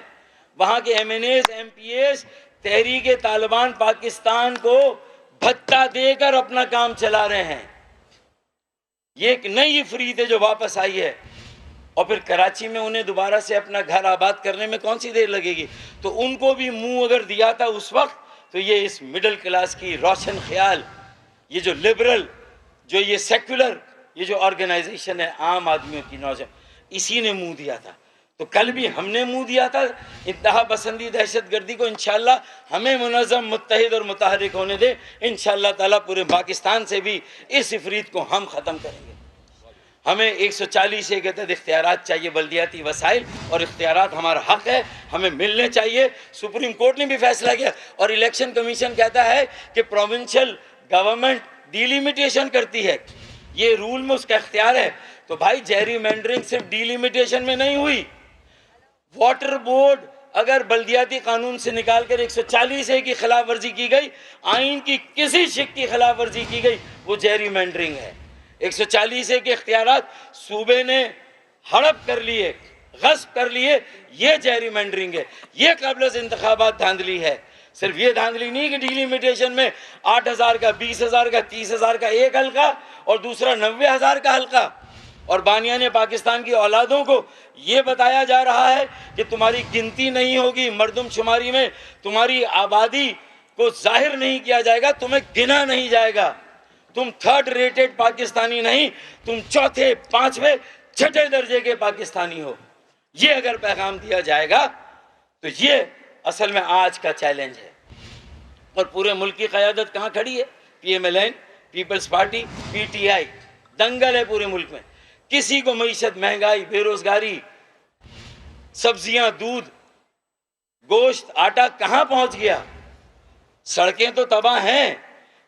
وہاں کے MNAs MPAs تحریک طالبان پاکستان کو بھتہ دے کر اپنا کام چلا رہے ہیں۔ یہ ایک نئی افریت ہے جو واپس آئی ہے۔ اور پھر کراچی میں انہیں دوبارہ سے اپنا گھر آباد کرنے میں کون سی دیر لگے گی؟ تو ان کو بھی منہ اگر دیا تھا اس وقت تو یہ اس مڈل کلاس کی روشن خیال، یہ جو لبرل، جو یہ سیکولر، یہ جو آرگنائزیشن ہے عام آدمیوں کی نوجوان، اسی نے منہ دیا تھا۔ تو کل بھی ہم نے منہ دیا تھا انتہا پسندی دہشت گردی کو۔ انشاءاللہ ہمیں منظم، متحد اور متحرک ہونے دے، انشاءاللہ تعالیٰ پورے پاکستان سے بھی اس عفریت کو ہم ختم کریں گے۔ ہمیں 140 کے تحت اختیارات چاہیے، بلدیاتی وسائل، اور اختیارات ہمارا حق ہے، ہمیں ملنے چاہیے۔ سپریم کورٹ نے بھی فیصلہ کیا، اور الیکشن کمیشن کہتا ہے کہ پروونشل گورنمنٹ ڈیلیمیٹیشن کرتی ہے، یہ رول میں اس کا اختیار ہے۔ تو بھائی جیری مینڈرنگ صرف ڈیلیمیٹیشن میں نہیں ہوئی، واٹر بورڈ اگر بلدیاتی قانون سے نکال کر 140 کی خلاف ورزی کی گئی، آئین کی کسی شق کی خلاف ورزی کی گئی، وہ جیری مینڈرنگ ہے۔ 140 کے اختیارات صوبے نے ہڑپ کر لیے، غصب کر لیے، یہ جیری مینڈرنگ ہے، یہ قبل از انتخابات دھاندلی ہے۔ صرف یہ دھاندلی نہیں کہ ڈیلیمیٹیشن میں 8,000 کا، 20,000 کا، 30,000 کا ایک حلقہ اور دوسرا 90,000 کا حلقہ، اور بانیان پاکستان کی اولادوں کو یہ بتایا جا رہا ہے کہ تمہاری گنتی نہیں ہوگی، مردم شماری میں تمہاری آبادی کو ظاہر نہیں کیا جائے گا، تمہیں گنا نہیں جائے گا، تم 3rd ریٹڈ پاکستانی نہیں، تم 4تھے، 5ویں، 6ٹھے درجے کے پاکستانی ہو۔ یہ اگر پیغام دیا جائے گا تو یہ اصل میں آج کا چیلنج ہے۔ اور پورے ملک کی قیادت کہاں کھڑی ہے؟ P M L N, peoples party, P T I, دنگل ہے پورے ملک میں۔ کسی کو معیشت، مہنگائی، بے روزگاری، سبزیاں، دودھ، گوشت، آٹا کہاں پہنچ گیا؟ سڑکیں تو تباہ ہیں،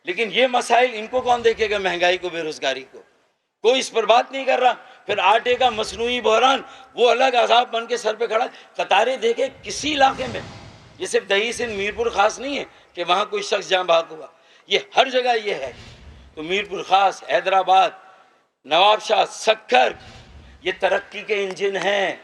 لیکن یہ مسائل ان کو کون دیکھے گا؟ مہنگائی کو، بے روزگاری کو کوئی اس پر بات نہیں کر رہا۔ پھر آٹے کا مصنوعی بحران، وہ الگ عذاب بن کے سر پہ کھڑا۔ قطاریں دیکھے کسی علاقے میں، یہ صرف دہی سندھ میرپور خاص نہیں ہے کہ وہاں کوئی شخص جاں بحق ہوا، یہ ہر جگہ یہ ہے۔ تو میرپور خاص، حیدرآباد، نواب شاہ، سکھر، یہ ترقی کے انجن ہیں،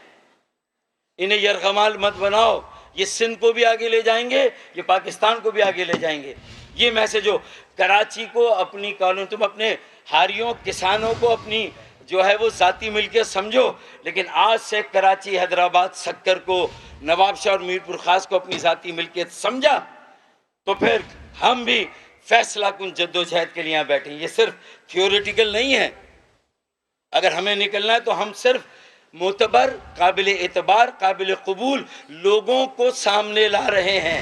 انہیں یرغمال مت بناؤ۔ یہ سندھ کو بھی آگے لے جائیں گے، یہ پاکستان کو بھی آگے لے جائیں گے۔ یہ میسج ہو کراچی کو اپنی کالونی، تم اپنے ہاریوں، کسانوں کو اپنی جو ہے وہ ذاتی ملکیت سمجھو، لیکن آج سے کراچی، حیدرآباد، سکر کو، نواب شاہ اور میرپور خاص کو اپنی ذاتی ملکیت سمجھا تو پھر ہم بھی فیصلہ کن جدوجہد کے لیے بیٹھیں۔ یہ صرف تھیوریٹیکل نہیں ہے، اگر ہمیں نکلنا ہے تو ہم صرف معتبر، قابل اعتبار، قابل قبول لوگوں کو سامنے لا رہے ہیں،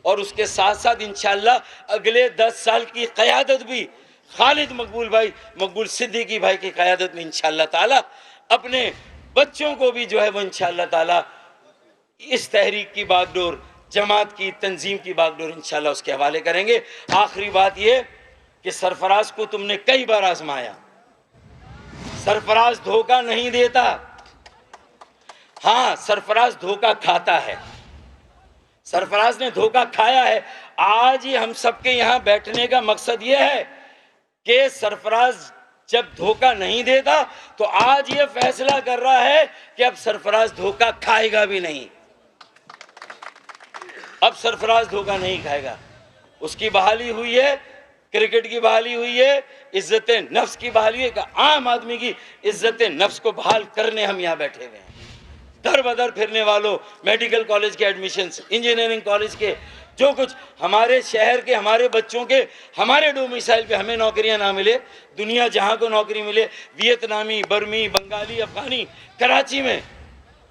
اور اس کے ساتھ ساتھ انشاءاللہ اگلے 10 سال کی قیادت بھی خالد مقبول بھائی، مقبول صدیقی بھائی کی قیادت میں انشاءاللہ تعالی اپنے بچوں کو بھی جو ہے وہ انشاءاللہ تعالی اس تحریک کی باغ ڈور، جماعت کی، تنظیم کی باغ ڈور انشاءاللہ اس کے حوالے کریں گے۔ آخری بات یہ کہ سرفراز کو تم نے کئی بار آزمایا، سرفراز دھوکہ نہیں دیتا، ہاں سرفراز دھوکہ کھاتا ہے، سرفراز نے دھوکہ کھایا ہے۔ آج ہی ہم سب کے یہاں بیٹھنے کا مقصد یہ ہے کہ سرفراز جب دھوکہ نہیں دیتا تو آج یہ فیصلہ کر رہا ہے کہ اب سرفراز دھوکہ کھائے گا بھی نہیں، اب سرفراز دھوکہ نہیں کھائے گا۔ اس کی بحالی ہوئی ہے، کرکٹ کی بحالی ہوئی ہے، عزت نفس کی بحالی ہے، کہ عام آدمی کی عزت نفس کو بحال کرنے ہم یہاں بیٹھے ہوئے ہیں۔ در بدر پھرنے والوں، میڈیکل کالج کے ایڈمیشنز، انجینئرنگ کالج کے، جو کچھ ہمارے شہر کے، ہمارے بچوں کے، ہمارے ڈومیسائل پہ ہمیں نوکریاں نہ ملے، دنیا جہاں کو نوکری ملے، ویتنامی، برمی، بنگالی، افغانی کراچی میں،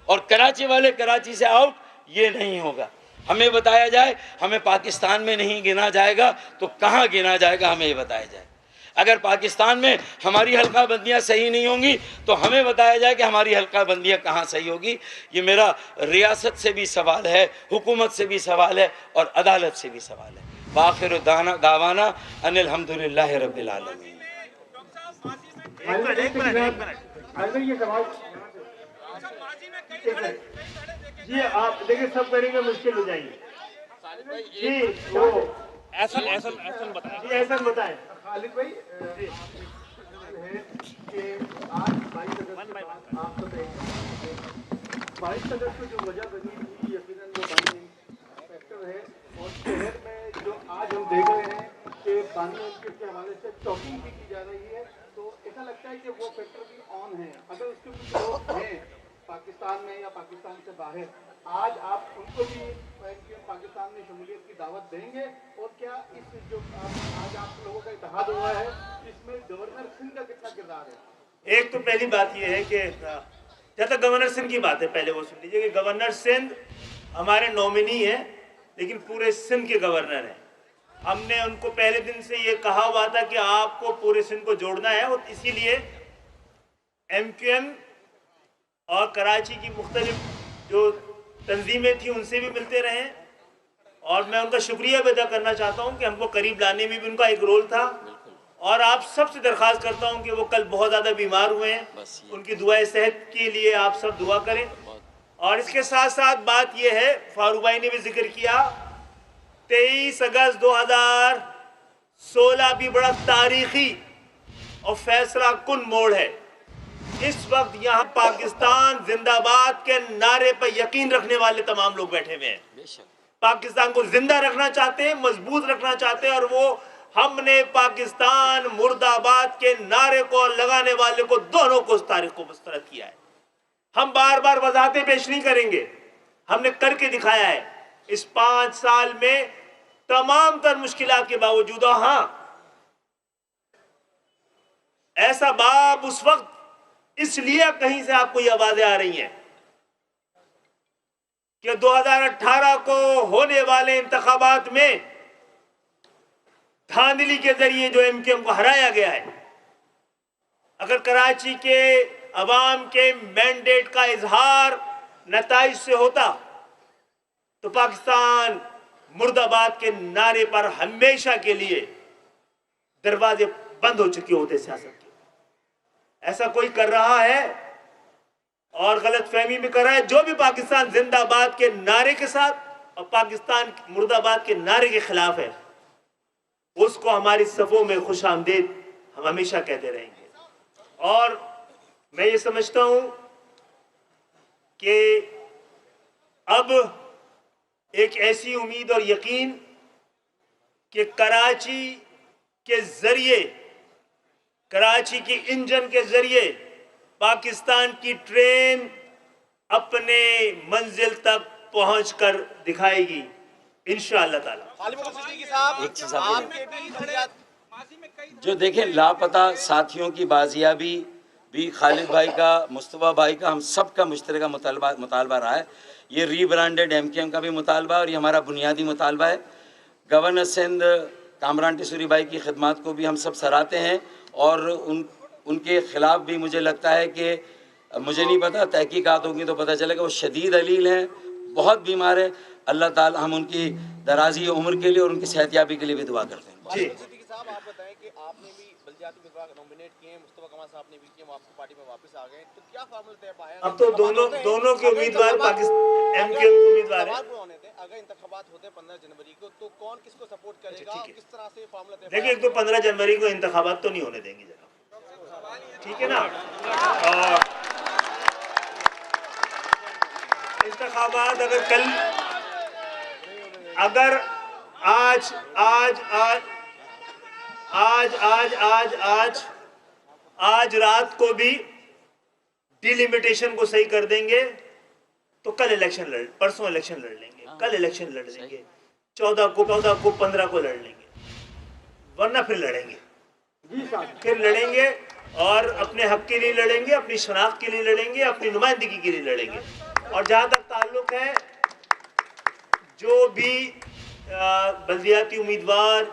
اور کراچی والے کراچی سے آؤٹ، یہ نہیں ہوگا۔ ہمیں بتایا جائے ہمیں پاکستان میں نہیں گنا جائے گا تو کہاں گنا جائے گا، ہمیں یہ بتایا جائے۔ اگر پاکستان میں ہماری حلقہ بندیاں صحیح نہیں ہوں گی تو ہمیں بتایا جائے کہ ہماری حلقہ بندیاں کہاں صحیح ہوگی۔ یہ میرا ریاست سے بھی سوال ہے، حکومت سے بھی سوال ہے، اور عدالت سے بھی سوال ہے۔ وآخر دعوانا ان الحمدللہ رب العالمین۔
جی آپ دیکھیں سب کریں گے مشکل ہو جائیں گے۔ جی وہ ایسن بتائیں خالد بھائی، کہ آج 22 اگست کو جو وجہ بنی تھی، یقیناً وہ بنی فیکٹر ہے، اور شہر میں جو آج ہم دیکھ رہے ہیں
کہ بانوے کے حوالے سے ٹاکنگ بھی کی جا رہی ہے, تو ایسا لگتا ہے کہ وہ فیکٹر بھی آن ہے. اگر اس کے کچھ لوگ ہیں پاکستان میں یا پاکستان سے باہر, آج آپ ان کو بھی پاکستان میں شمولیت کی دعوت دیں گے؟ اور کیا اس جو آج آپ لوگوں کا اتحاد ہوا ہے اس میں گورنر سندھ کا کتنا کردار ہے؟
ایک تو پہلی بات یہ ہے کہ جب تک گورنر سندھ کی بات ہے پہلے وہ سن لیجیے کہ گورنر سندھ ہمارے نومنی ہیں لیکن پورے سندھ کے گورنر ہیں. ہم نے ان کو پہلے دن سے یہ کہا ہوا تھا کہ آپ کو پورے سندھ کو جوڑنا ہے, اور اسی لیے ایم کیو ایم اور کراچی کی مختلف جو تنظیمیں تھیں ان سے بھی ملتے رہے, اور میں ان کا شکریہ بھی ادا کرنا چاہتا ہوں کہ ہم کو قریب لانے میں بھی ان کا ایک رول تھا. اور آپ سب سے درخواست کرتا ہوں کہ وہ کل بہت زیادہ بیمار ہوئے ہیں, ان کی دعائیں صحت کے لیے آپ سب دعا کریں. اور اس کے ساتھ ساتھ بات یہ ہے, فاروق بھائی نے بھی ذکر کیا, 23 اگست 2016 بھی بڑا تاریخی اور فیصلہ کن موڑ ہے. اس وقت یہاں پاکستان زندہ باد کے نعرے پر یقین رکھنے والے تمام لوگ بیٹھے ہوئے ہیں. پاکستان کو زندہ رکھنا چاہتے ہیں, مضبوط رکھنا چاہتے ہیں, اور وہ ہم نے پاکستان مرد آباد کے نعرے کو لگانے والے کو دونوں کو اس تاریخ کو مسترد کیا ہے. ہم بار بار وضاحتیں پیش نہیں کریں گے, ہم نے کر کے دکھایا ہے. اس 5 سال میں تمام تر مشکلات کے باوجود, ہاں ایسا باب اس وقت اس لیے کہیں سے آپ کو یہ آوازیں آ رہی ہیں کہ 2018 کو ہونے والے انتخابات میں دھاندلی کے ذریعے جو ایم کیو ایم کو ہرایا گیا ہے, اگر کراچی کے عوام کے مینڈیٹ کا اظہار نتائج سے ہوتا تو پاکستان مرد آباد کے نعرے پر ہمیشہ کے لیے دروازے بند ہو چکے ہوتے سیاست کے. ایسا کوئی کر رہا ہے اور غلط فہمی میں کر رہا ہے. جو بھی پاکستان زندہ باد کے نعرے کے ساتھ اور پاکستان مرد آباد کے نعرے کے خلاف ہے, اس کو ہماری صفوں میں خوش آمدید ہم ہمیشہ کہتے رہیں گے. اور میں یہ سمجھتا ہوں کہ اب ایک ایسی امید اور یقین کہ کراچی کے ذریعے, کراچی کی انجن کے ذریعے پاکستان کی ٹرین اپنے منزل تک پہنچ کر دکھائے گی انشاءاللہ تعالی.
ایک چیز جو دیکھیں, لاپتہ ساتھیوں کی بازیابی بھی خالد بھائی کا, مصطفیٰ بھائی کا, ہم سب کا مشترکہ مطالبہ رہا ہے. یہ ری برانڈڈ ایم کیو ایم کا بھی مطالبہ اور یہ ہمارا بنیادی مطالبہ ہے. گورنر سندھ کامران ٹیسوری بھائی کی خدمات کو بھی ہم سب سراہتے ہیں, اور ان کے خلاف بھی مجھے لگتا ہے کہ مجھے نہیں پتا, تحقیقات ہوگی تو پتہ چلے گا, وہ شدید علیل ہیں, بہت بیمار ہے. اللہ تعالی ہم ان کی درازی عمر کے لیے اور ان کی صحتیابی کے لیے بھی دعا کرتے ہیں.
جی
صاحب آپ بتائیں کہ آپ نے بھی بلدیاتی امیدوار نومینیٹ کیے ہیں, مصطفیٰ کمال صاحب نے بھی کیے, وہ آپ کی پارٹی میں واپس آ گئے ہیں, تو کیا فارمول طے پایا؟
اب تو دونوں کے امیدوار پاکستان ایم کیو ایم کے امیدوار ہیں.
اگر انتخابات ہوتے ہیں 15 جنوری کو تو کون کس کو سپورٹ کرے گا, کس طرح سے فارمولہ طے؟
دیکھیں, ایک تو 15 جنوری کو انتخابات تو نہیں ہونے دیں گے جناب, ٹھیک ہے نا. اور انتخابات اگر کل, اگر آج رات کو بھی ڈیلیمیٹیشن کو صحیح کر دیں گے تو کل الیکشن پرسوں الیکشن لڑ لیں گے, کل الیکشن لڑ لیں گے, 14 کو 15 کو لڑ لیں گے, ورنہ پھر لڑیں گے, اور اپنے حق کے لیے لڑیں گے, اپنی شناخت کے لیے لڑیں گے, اپنی نمائندگی کے لیے لڑیں گے. اور جہاں تک تعلق ہے, جو بھی بلدیاتی امیدوار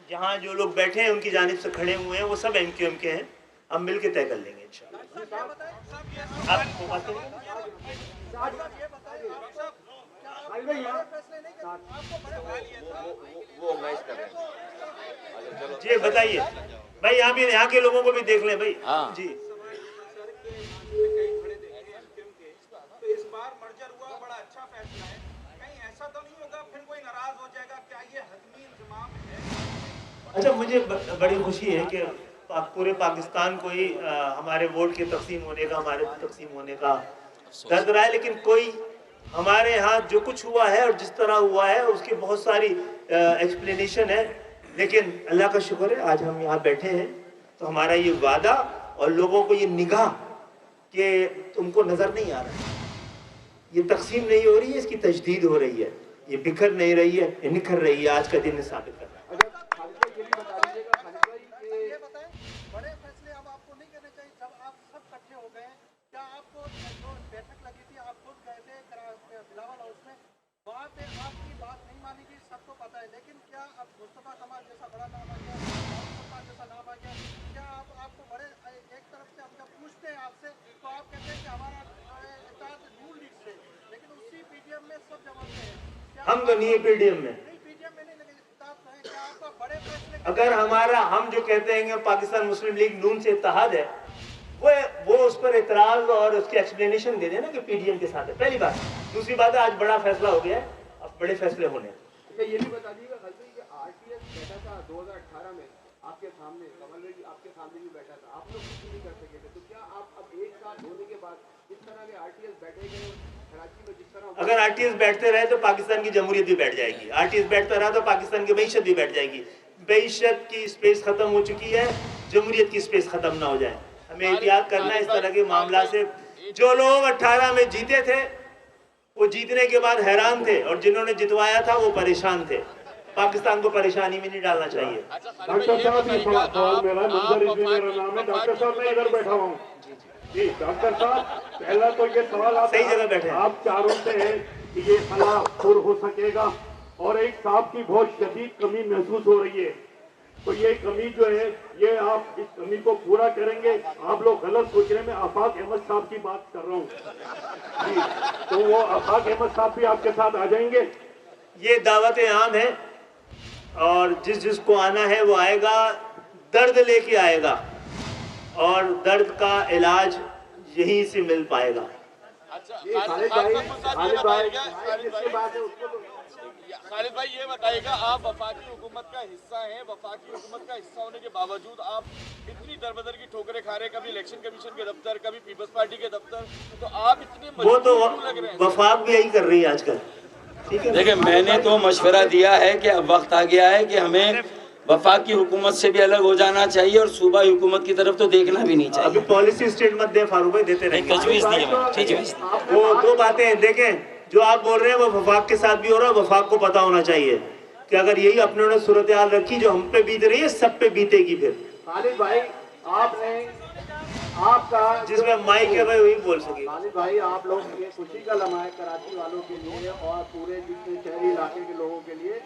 جہاں جو لوگ بیٹھے ہیں ان کی جانب سے کھڑے ہوئے ہیں وہ سب ایم کیو ایم کے ہیں, ہم مل کے طے کر لیں گے انشاءاللہ. جی بتائیے بھائی, یہاں کے لوگوں کو بھی دیکھ لیں بھائی. جی
اس بار مرجر ہوا, بڑا اچھا فیصلہ ہے, کہیں ایسا تو نہیں ہوگا پھر کوئی ناراض ہو جائے گا, کیا یہ حتمی انضمام ہے؟
اچھا, مجھے بڑی خوشی ہے کہ پورے پاکستان کو ہی ہمارے ووٹ کے تقسیم ہونے کا, ہمارے تقسیم ہونے کا درد رہا ہے, لیکن کوئی ہمارے ہاں جو کچھ ہوا ہے اور جس طرح ہوا ہے اس کی بہت ساری ایکسپلینیشن ہے. لیکن اللہ کا شکر ہے آج ہم یہاں بیٹھے ہیں تو ہمارا یہ وعدہ اور لوگوں کو یہ نگاہ کہ تم کو نظر نہیں آ رہا ہے، یہ تقسیم نہیں ہو رہی ہے، اس کی تجدید ہو رہی ہے، یہ بکھر نہیں رہی ہے، یہ نکھر رہی ہے، آج کا دن ثابت کر رہا ہے۔
اگر خالد بھائی یہ بھی بتا دیجیے گا، خالد بھائی یہ بتائیں بڑے فیصلے اب آپ کو نہیں کرنے چاہیے جب آپ سب اکٹھے ہو گئے ہیں، کیا آپ کو جو بیٹھک لگی تھی آپ خود گئے تھے بلاول ہاؤس میں، وہاں پہ آپ کی بات نہیں مانی گئی سب کو پتا ہے، لیکن کیا اب مصطفیٰ کمال جیسا بڑا نام آ گیا، ستار جیسا نام آ گیا، کیا آپ کو بڑے ایک طرف سے ہم جب پوچھتے ہیں آپ سے تو آپ کہتے ہیں کہ ہمارا اتحاد نون لیگ سے، لیکن اسی پی ڈی ایم میں سب جماعتیں ہیں،
ہم تو نہیں ہے پی ڈی ایم میں،
نہیں پی ڈی ایم میں نہیں لیکن اتحاد ہے، کیا آپ کا بڑے فیصلے
اگر ہمارا ہم جو کہتے ہیں کہ پاکستان مسلم لیگ نون سے اتحاد ہے، وہ اس پر اعتراض اور اس کی ایکسپلینیشن دے دیں نا کہ پی ڈی ایم کے ساتھ ہے، پہلی بات۔ دوسری بات ہے آج بڑا فیصلہ ہو گیا ہے، اب بڑے فیصلے ہونے ہیں۔
یہ بھی بتا دیجیے گا خالد بھائی کہ آر ٹی ایس بیٹھا تھا 2018 میں آپ کے سامنے، کمل بھائی آپ کے سامنے بھی بیٹھا تھا، آپ لوگ کچھ نہیں کر سکے تھے، تو کیا آپ اب ایک سال ہونے کے بعد اس طرح کے آر ٹی ایس بیٹھے گئے کراچی میں جس طرح
اگر آر ٹی ایس بیٹھتے رہے تو پاکستان کی جمہوریت بھی بیٹھ جائے گی، آر ٹی ایس بیٹھتا رہا تو پاکستان کی معیشت بھی بیٹھ جائے گی، معیشت کی اسپیس ختم ہو چکی ہے، جمہوریت کی اسپیس ختم نہ ہو جائے۔ ہمیں احتیاط کرنا ہے اس طرح کے معاملات سے۔ جو لوگ 18 میں جیتے تھے وہ جیتنے کے بعد حیران تھے، اور جنہوں نے جتوایا تھا وہ پریشان تھے۔ پاکستان کو پریشانی میں نہیں ڈالنا چاہیے۔
ڈاکٹر صاحب یہ سوال میرا منظر عزمی میرا نام ہے، ڈاکٹر صاحب میں ادھر بیٹھا ہوں۔ جی ڈاکٹر صاحب پہلا تو یہ سوال
صحیح جگہ بیٹھے ہیں۔
آپ چاروں سے ہے کہ یہ خلا پر ہو سکے گا، اور ایک صاحب کی بہت شدید کمی محسوس ہو رہی ہے، تو یہ کمی جو ہے یہ آپ اس کمی کو پورا کریں گے؟ آپ لوگ غلط سوچ رہے ہیں، میں آفاق احمد صاحب کی بات کر رہا ہوں جی، تو وہ آفاق احمد صاحب بھی آپ کے ساتھ آ جائیں گے؟
یہ دعوت عام ہے اور جس کو آنا ہے وہ آئے گا، درد لے کے آئے گا، اور درد کا علاج یہیں سے مل پائے گا۔
خالد بھائی یہ بتائیے گا، آپ وفاقی حکومت کا حصہ ہیں، وفاقی حکومت کا حصہ ہونے کے باوجود آپ اتنی دربدر کی ٹھوکریں کھا رہے ہیں، کبھی الیکشن کمیشن کے دفتر، کبھی پیپلز پارٹی کے دفتر، تو آپ اتنے
وہ تو
مجبور کیوں لگ رہے ہیں؟
وفاق بھی یہی کر رہی ہے آج کل۔
دیکھیں میں نے تو مشورہ دیا ہے کہ اب وقت آ گیا ہے کہ ہمیں وفاق کی حکومت سے بھی الگ ہو جانا چاہیے اور صوبائی حکومت کی طرف تو دیکھنا بھی نہیں
ابھی
چاہیے۔
پالیسی اسٹیٹمنٹ دیں فاروق بھائی، دیتے رہیں گے۔
تجویز دی ہے میں، تجویز دی۔
وہ دو باتیں ہیں، دیکھیں جو آپ بول رہے ہیں وہ وفاق کے ساتھ بھی ہو رہا ہے، وفاق کو پتا ہونا چاہیے کہ اگر یہی اپنے نے صورتحال رکھی جو ہم پہ بیت رہی ہے سب پہ بیتے گی۔ پھر
خالد بھائی آپ نے آپ کا
جس میں مائک ہے وہی بول سکے۔
خالد بھائی آپ لوگ یہ خوشی کا لمحہ ہے کراچی والوں کے لیے اور پورے جتنے شہری علاقے کے لوگوں کے لیے،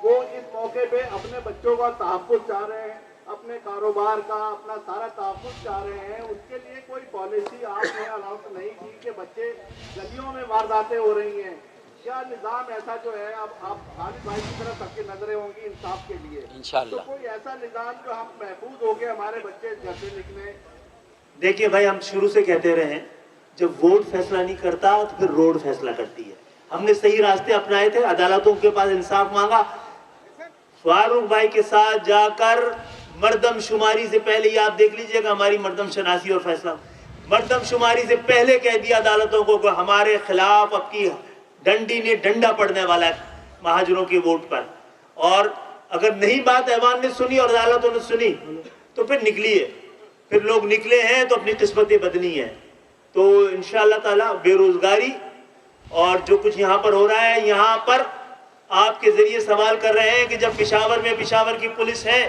وہ اس موقع پہ اپنے بچوں کا تحفظ چاہ رہے ہیں، اپنے کاروبار کا اپنا سارا تحفظ چاہ رہے ہیں، اس کے لیے کوئی پالیسی آپ نے اناؤنس نہیں کی کہ بچے گلیوں میں وارداتیں ہو رہی ہیں، کیا نظام ایسا جو ہے اب آپ خالد بھائی کی طرف سب کی نظریں ہوں گی انصاف کے لیے،
انشاءاللہ
تو کوئی ایسا نظام جو ہم محفوظ ہو کے ہمارے بچے گھر سے نکلیں؟
دیکھیے بھائی ہم شروع سے کہتے رہے ہیں جب ووٹ فیصلہ نہیں کرتا تو پھر روڈ فیصلہ کرتی ہے۔ ہم نے صحیح راستے اپنائے تھے، عدالتوں کے پاس انصاف مانگا، فاروق بھائی کے ساتھ جا کر مردم شماری سے پہلے ہی آپ دیکھ لیجئے گا ہماری مردم شناسی اور فیصلہ، مردم شماری سے پہلے کہہ دیا عدالتوں کو کہ ہمارے خلاف اب کی ڈنڈی نے ڈنڈا پڑنے والا ہے مہاجروں کے ووٹ پر، اور اگر نہیں بات ایوان نے سنی اور عدالتوں نے سنی تو پھر نکلی ہے، پھر لوگ نکلے ہیں تو اپنی قسمتیں بدلی ہیں۔ تو انشاءاللہ تعالی بے روزگاری اور جو کچھ یہاں پر ہو رہا ہے، یہاں پر آپ کے ذریعے سوال کر رہے ہیں کہ جب پشاور میں پشاور کی پولیس ہے،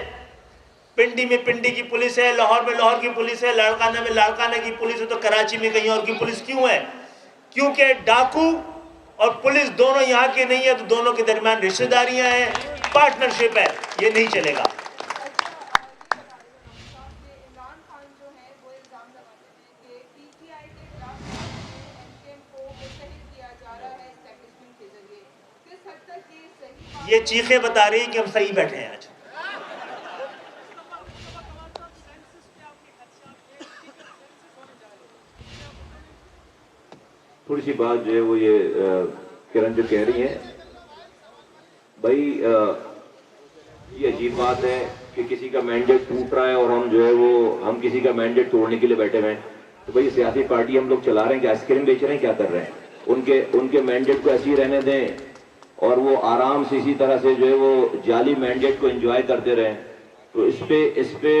پنڈی میں پنڈی کی پولیس ہے، لاہور میں لاہور کی پولیس ہے، لاڑکانہ میں لاڑکانہ کی پولیس ہے، تو کراچی میں کہیں اور کی پولیس کیوں ہے؟ کیونکہ ڈاکو اور پولیس دونوں یہاں کے نہیں ہے، تو دونوں کے درمیان رشتہ داریاں ہیں، پارٹنرشپ ہے، یہ نہیں چلے گا۔ یہ چیخیں بتا رہی ہیں کہ ہم صحیح بیٹھے ہیں آج۔
تھوڑی سی بات جو ہے وہ یہ کرن جو کہہ رہی ہیں بھائی، یہ عجیب بات ہے کہ کسی کا مینڈیٹ ٹوٹ رہا ہے اور ہم جو ہے ہم کسی کا مینڈیٹ توڑنے کے لیے بیٹھے ہوئے ہیں۔ تو بھائی سیاسی پارٹی ہم لوگ چلا رہے ہیں کہ آئس کریم بیچ رہے ہیں، کیا کر رہے ہیں؟ ان کے مینڈیٹ کو ایسے ہی رہنے دیں، اور وہ آرام سے اسی طرح سے جو ہے وہ جعلی مینڈیٹ کو انجوائے کرتے رہیں. تو اس پہ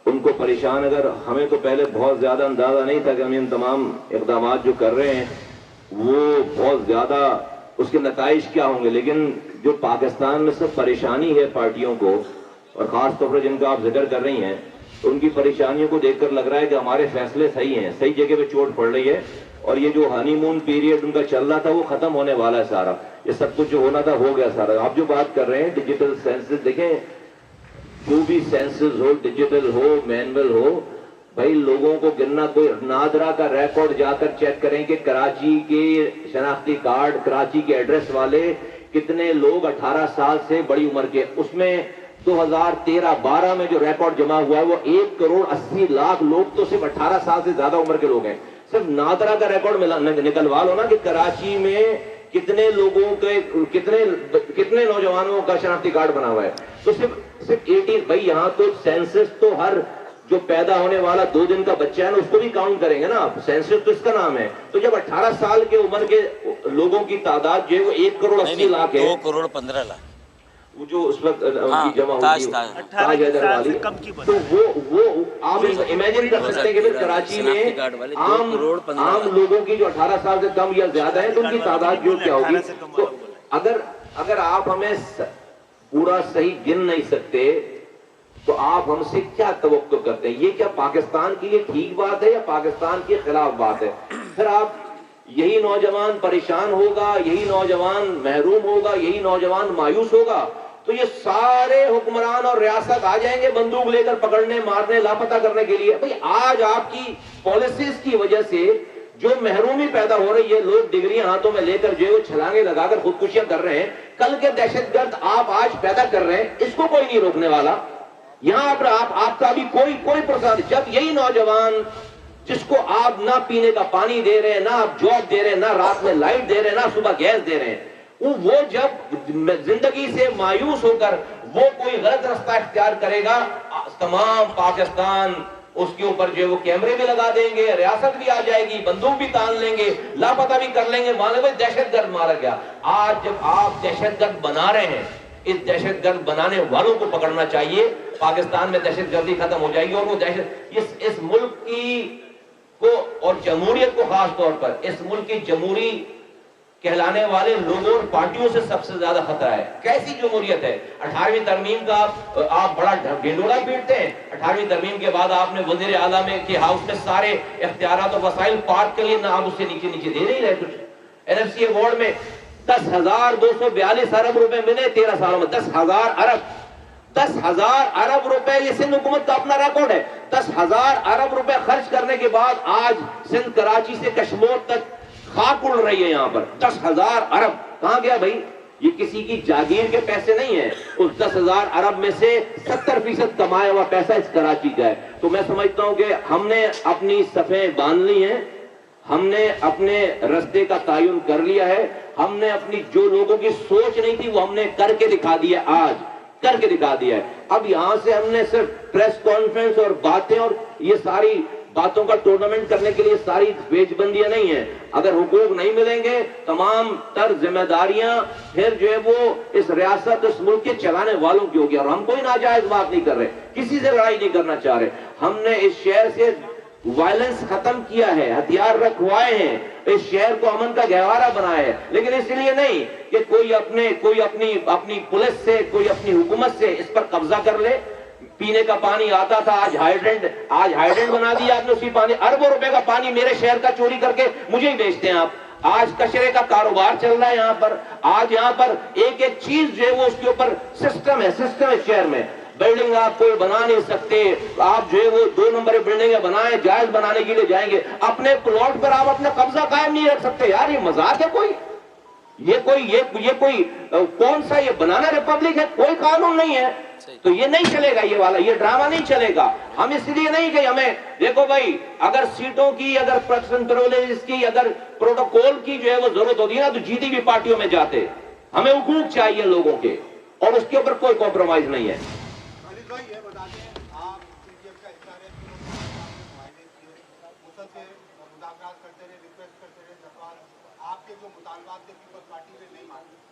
ان کو پریشان, اگر ہمیں تو پہلے بہت زیادہ اندازہ نہیں تھا کہ ہم ان تمام اقدامات جو کر رہے ہیں وہ بہت زیادہ اس کے نتائج کیا ہوں گے, لیکن جو پاکستان میں سب پریشانی ہے پارٹیوں کو, اور خاص طور پر جن کا آپ ذکر کر رہی ہیں, ان کی پریشانیوں کو دیکھ کر لگ رہا ہے کہ ہمارے فیصلے صحیح ہیں, صحیح جگہ پہ چوٹ پڑ رہی ہے, اور یہ جو ہنی مون پیریڈ ان کا چل رہا تھا وہ ختم ہونے والا ہے سارا. یہ سب کچھ جو ہونا تھا ہو گیا سارا. آپ جو بات کر رہے ہیں ڈیجیٹل سینسز, دیکھیں جو بھی سینسز ہو, ڈیجیٹل ہو, مینول ہو, بھائی لوگوں کو گننا, کوئی نادرا کا ریکارڈ جا کر چیک کریں کہ کراچی کے شناختی کارڈ, کراچی کے ایڈریس والے کتنے لوگ 18 سال سے بڑی عمر کے, اس میں 2013-12 میں جو ریکارڈ جمع ہوا ہے وہ 1,80,00,000 لوگ تو صرف 18 سال سے زیادہ عمر کے لوگ ہیں. صرف نادرا کا ریکارڈ نکلوا لو نا کہ کراچی میں کتنے لوگوں کے کتنے نوجوانوں کا شناختی کارڈ بنا ہوا ہے. تو صرف 18, بھائی یہاں تو سینسس تو ہر جو پیدا ہونے والا 2 دن کا بچہ ہے نا اس کو بھی کاؤنٹ کریں گے نا آپ, سینسس تو اس کا نام ہے. تو جب 18 سال کے عمر کے لوگوں کی تعداد جو ہے وہ 1,80,00,000 ہے,
2,15,00,000
وہ جو اس وقت جمع ہوئی تاج حیدر والی, تو وہ آپ امیجن کر سکتے ہیں کہ پھر کراچی میں عام لوگوں کی جو 18 سال سے کم یا زیادہ ہیں تو ان کی تعداد جو کیا ہوگی. تو اگر آپ ہمیں پورا صحیح گن نہیں سکتے تو آپ ہم سے کیا توقع کرتے ہیں؟ یہ کیا پاکستان کے لیے ٹھیک بات ہے یا پاکستان کے خلاف بات ہے؟ پھر آپ یہی نوجوان پریشان ہوگا, یہی نوجوان محروم ہوگا, یہی نوجوان مایوس ہوگا, تو یہ سارے حکمران اور ریاست آ جائیں گے بندوق لے کر پکڑنے, مارنے, لاپتہ کرنے کے لیے. بھئی آج آپ کی پالیسیز کی وجہ سے جو محرومی پیدا ہو رہی ہے, لوگ ڈگریاں ہاتھوں میں لے کر جو چھلانگیں لگا کر خودکشیاں کر رہے ہیں, کل کے دہشت گرد آپ آج پیدا کر رہے ہیں, اس کو کوئی نہیں روکنے والا. یہاں پر آپ کا بھی کوئی پرسان, جب یہی نوجوان جس کو آپ نہ پینے کا پانی دے رہے ہیں, نہ آپ جاب دے رہے ہیں, نہ رات میں لائٹ دے رہے ہیں, نہ صبح گیس دے رہے ہیں, وہ جب زندگی سے مایوس ہو کر وہ کوئی غلط رستہ اختیار کرے گا, تمام پاکستان اس کے اوپر جو وہ کیمرے بھی لگا دیں گے, ریاست بھی آ جائے گی, بندوق بھی تان لیں گے, لاپتہ بھی کر لیں گے, مان لیں دہشت گرد مارا گیا. آج جب آپ دہشت گرد بنا رہے ہیں, اس دہشت گرد بنانے والوں کو پکڑنا چاہیے. پاکستان میں دہشت گردی ختم ہو جائے گی, اور وہ دہشت اس ملک کی کو اور جمہوریت کو, خاص طور پر اس ملک کی جمہوری کہلانے والے لوگوں اور پارٹیوں سے سب سے زیادہ خطرہ ہے. کیسی جمہوریت ہے؟ 18ویں ترمیم کا آپ بڑا ڈھنڈورا پیٹتے ہیں. 18ویں ترمیم کے بعد آپ نے وزیر اعلیٰ میں کے ہاؤس میں سارے اختیارات اور وسائل پارک کے لیے نہ آپ اس سے نیچے دے نہیں رہے کچھ. NFC ایوارڈ میں 10,242 ارب روپے ملے 13 سالوں میں. 10,000 ارب روپے, یہ سندھ حکومت کا اپنا ریکارڈ ہے. 10,000 ارب روپے خرچ کرنے کے بعد آج سندھ کراچی سے کشمیر تک خاک اڑ رہی ہے. یہاں پر 10,000 ارب کہاں گیا بھائی؟ یہ کسی کی جاگیر کے پیسے نہیں ہیں. اس 10,000 ارب میں سے 70% کمایا ہوا پیسہ اس کراچی کا ہے. تو میں سمجھتا ہوں کہ ہم نے اپنی صفیں باندھ لی ہیں, ہم نے اپنے رستے کا تعین کر لیا ہے, ہم نے اپنی جو لوگوں کی سوچ نہیں تھی وہ ہم نے کر کے دکھا دیا, آج کر کے دکھا دیا ہے. اب یہاں سے ہم نے صرف پریس کانفرنس اور باتیں اور یہ ساری باتوں کا ٹورنامنٹ کرنے کے لیے ساری پیج بندیاں نہیں ہیں. اگر حقوق نہیں ملیں گے, تمام تر ذمہ داریاں پھر جو ہے وہ اس ریاست, اس ملک کے چلانے والوں کی ہوگی. اور ہم کوئی ناجائز بات نہیں کر رہے, کسی سے لڑائی نہیں کرنا چاہ رہے. ہم نے اس شہر سے وائلنس ختم کیا ہے, ہتھیار رکھوائے ہیں, اس شہر کو امن کا گہوارہ بنایا ہے, لیکن اس لیے نہیں کہ کوئی اپنی پولیس سے, کوئی اپنی حکومت سے اس پر قبضہ کر لے. پینے کا پانی آتا تھا, آج ہائیڈرنٹ بنا دیا آپ نے. اسی پانی, اربوں روپے کا پانی میرے شہر کا چوری کر کے مجھے ہی بیچتے ہیں آپ. آج کچرے کا کاروبار چل رہا ہے یہاں پر. آج یہاں پر ایک چیز جو ہے وہ اس کے اوپر سسٹم ہے شہر میں. بلڈنگ آپ کوئی بنا نہیں سکتے, آپ جو ہے وہ 2 نمبر بلڈنگیں بنائیں, جائز بنانے کے لیے جائیں گے, اپنے پلاٹ پر آپ اپنا قبضہ قائم نہیں رکھ سکتے. یار یہ مذاق ہے کوئی؟ یہ کوئی کون سا یہ بنانا ریپبلک ہے؟ کوئی قانون نہیں ہے. تو یہ نہیں چلے گا, یہ والا یہ ڈرامہ نہیں چلے گا. ہم اس لیے نہیں کہ ہمیں دیکھو بھائی, اگر سیٹوں کی, اگر پرسنٹیج کی, اگر پروٹوکول کی جو ہے وہ ضرورت ہوتی ہے نا تو جیتی ہوئی پارٹیوں میں جاتے. ہمیں حقوق چاہیے لوگوں کے, اور اس کے اوپر کوئی کمپرومائز نہیں ہے.
یہ بتا دیں, آپ PTF کا حصہ رہے, مذاکرات کرتے رہے, ریکویسٹ کرتے رہے, آپ کے جو مطالبات تھے پیپلز پارٹی میں نہیں مانتے.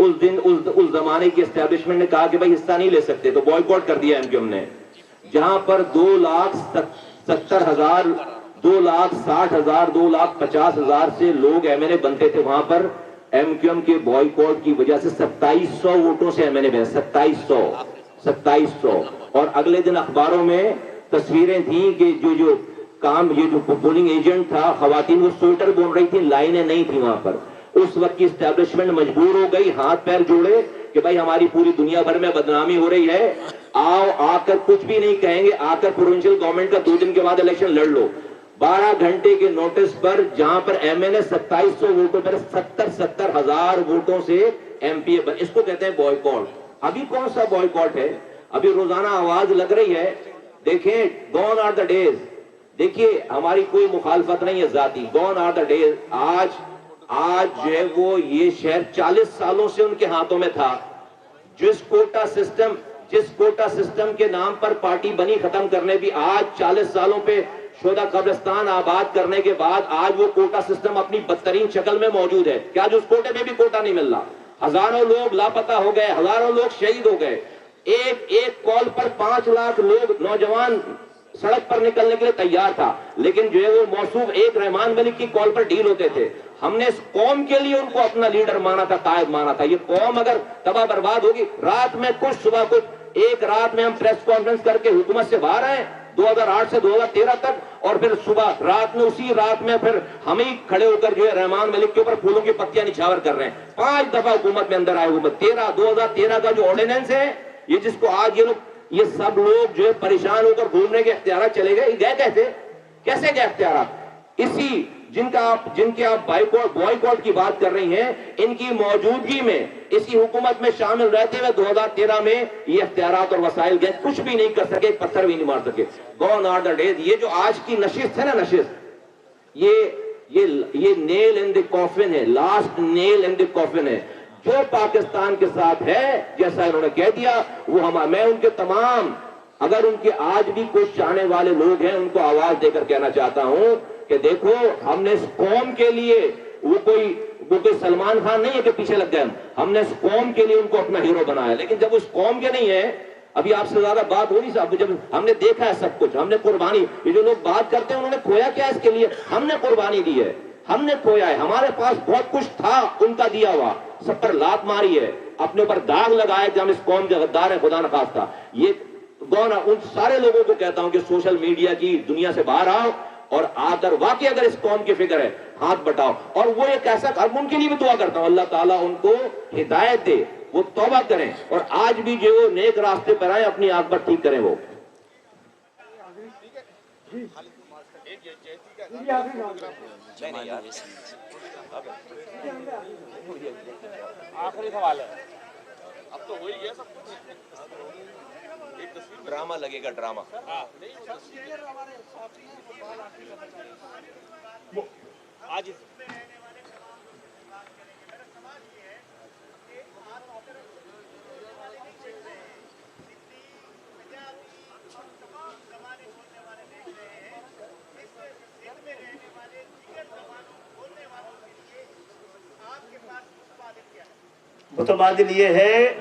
اس دن اس زمانے کی اسٹیبلشمنٹ نے کہا کہ بھائی حصہ نہیں لے سکتے، تو بوائکاٹ کر دیا MQM نے. جہاں پر 2,70,000 2,60,000 2,50,000 سے لوگ MNA بنتے تھے، وہاں پر MQM کے بوائکاٹ کی وجہ سے 2700 ووٹوں سے MNA بنے. 2700. اور اگلے دن اخباروں میں تصویریں تھیں کہ جو پولنگ ایجنٹ تھا، خواتین وہ سویٹر بون رہی تھی، لائنیں نہیں تھی وہاں پر. اس وقت کی اسٹیبلشمنٹ مجبور ہو گئی، ہاتھ پیر جوڑے کہ بھائی ہماری پوری دنیا بھر میں بدنامی ہو رہی ہے، آ کر کچھ بھی نہیں کہیں گے، آ کر پروونشل گورنمنٹ کا 2 دن کے بعد الیکشن لڑ لو. 12 گھنٹے کے نوٹس پر جہاں پر MNA 2700 ووٹوں پر 70,000 ووٹوں سے MPA بن. اس کو کہتے ہیں بوائکاٹ. ابھی کون سا بوائکاٹ ہے؟ ابھی روزانہ آواز لگ رہی ہے. دیکھیں گون آر دا ڈیز. دیکھیے ہماری کوئی مخالفت نہیں ہے ذاتی، گون آر دا ڈیز. آج جو ہے وہ یہ شہر 40 سالوں سے ان کے ہاتھوں میں تھا. جس کوٹا سسٹم کے نام پر پارٹی بنی ختم کرنے بھی، آج 40 سالوں پہ شہداء قبرستان آباد کرنے کے بعد آج وہ کوٹا سسٹم اپنی بدترین شکل میں موجود ہے کہ آج اس کوٹے میں بھی کوٹا نہیں مل رہا. ہزاروں لوگ لاپتہ ہو گئے، ہزاروں لوگ شہید ہو گئے. ایک کال پر 5 لاکھ لوگ نوجوان سڑک پر نکلنے کے لیے تیار تھا، لیکن جو ہے وہ موصوف ایک رحمان ملک کی کال پر ڈیل ہوتے تھے. ہم نے اس قوم کے لیے ان کو اپنا لیڈر مانا تھا، قائد مانا تھا. یہ قوم اگر تباہ برباد ہوگی، رات میں کچھ صبح کچھ، ایک رات میں ہم پریس کانفرنس کر کے حکومت سے باہر آئے 2008 سے 2013 تک، اور پھر صبح رات میں اسی رات میں پھر ہم ہی کھڑے ہو کر جو ہے رحمان ملک کے اوپر پھولوں کی پتیاں نچھاور کر رہے ہیں. 5 دفعہ حکومت میں اندر آئے. حکومت 2013 کا جو آرڈیننس ہے، یہ جس کو آج یہ سب لوگ جو ہے پریشان ہو کر گھومنے کے اختیارات چلے گئے. گئے کیسے گئے اختیارات؟ اسی جن کے آپ بوائکاٹ کی بات کر رہی ہیں، ان کی موجودگی میں اسی حکومت میں شامل رہتے ہوئے 2013 میں یہ اختیارات اور وسائل گئے. کچھ بھی نہیں کر سکے، ایک پتھر بھی نہیں مار سکے. Gone are the days. یہ جو آج کی نشست ہے نا، نشست، یہ نیل ان دی کافن ہے، لاسٹ نیل ان دی کافن ہے. جو پاکستان کے ساتھ ہے، جیسا انہوں نے کہہ دیا، وہ میں ان کے تمام، اگر ان کے آج بھی کچھ چاہنے والے لوگ ہیں، ان کو آواز دے کر کہنا چاہتا ہوں کہ دیکھو ہم نے اس قوم کے لیے، وہ کوئی سلمان خان نہیں ہے کہ پیچھے لگ گئے. ہم نے اس قوم کے لیے ان کو اپنا ہیرو بنایا. لیکن جب اس قوم کے نہیں ہے، ابھی آپ سے زیادہ بات ہو نہیں صاحب، جب ہم نے دیکھا ہے سب کچھ، ہم نے قربانی، یہ جو لوگ بات کرتے ہیں انہوں نے کھویا کیا اس کے لیے؟ ہم نے قربانی دی ہے، ہم نے کھویا ہے. ہمارے پاس بہت کچھ تھا ان کا دیا ہوا، سب پر لات ماری ہے، اپنے اوپر داغ لگایا کہ ہم اس قوم کے غدار ہیں، خدا نخواستہ. یہ ان سارے لوگوں کو کہتا ہوں کہ سوشل میڈیا کی دنیا سے باہر آؤ اور آ کر واقعی اگر اس قوم کی فکر ہے، ہاتھ بٹاؤ. اور وہ ایک ایسا، اب ان کے لیے بھی دعا کرتا ہوں اللہ تعالیٰ ان کو ہدایت دے، وہ توبہ کریں اور آج بھی جو نیک راستے پر آئیں، اپنی عاقبت ٹھیک کریں. وہ
آخری سوال ہے، اب تو ہو ہی گیا سب کچھ.
ڈرامہ لگے گا، ڈرامہ.
آج
متبادل یہ ہے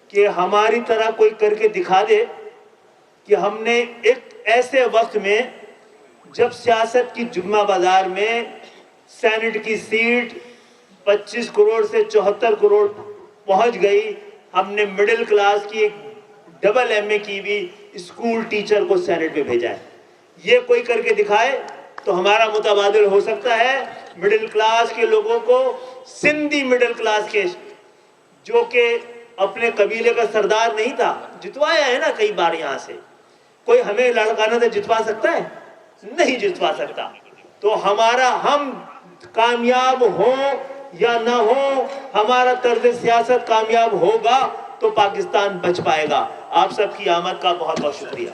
کہ ہماری طرح کوئی کر کے دکھا دے کہ ہم نے ایک ایسے وقت میں جب سیاست کی جمعہ بازار میں سینٹ کی سیٹ 25 کروڑ سے 74 کروڑ پہنچ گئی، ہم نے مڈل کلاس کی ایک ڈبل ایم اے کی بھی اسکول ٹیچر کو سینٹ میں بھیجا ہے. یہ کوئی کر کے دکھائے تو ہمارا متبادل ہو سکتا ہے مڈل کلاس کے لوگوں کو، سندھی مڈل کلاس کے جو کہ اپنے قبیلے کا سردار نہیں تھا، جتوایا ہے نا کئی بار یہاں سے. کوئی ہمیں لڑکانا سے جتوا سکتا ہے؟ نہیں جتوا سکتا. تو ہم کامیاب ہوں یا نہ ہوں، ہمارا طرز سیاست کامیاب ہوگا تو پاکستان بچ پائے گا. آپ سب کی آمد کا بہت بہت شکریہ.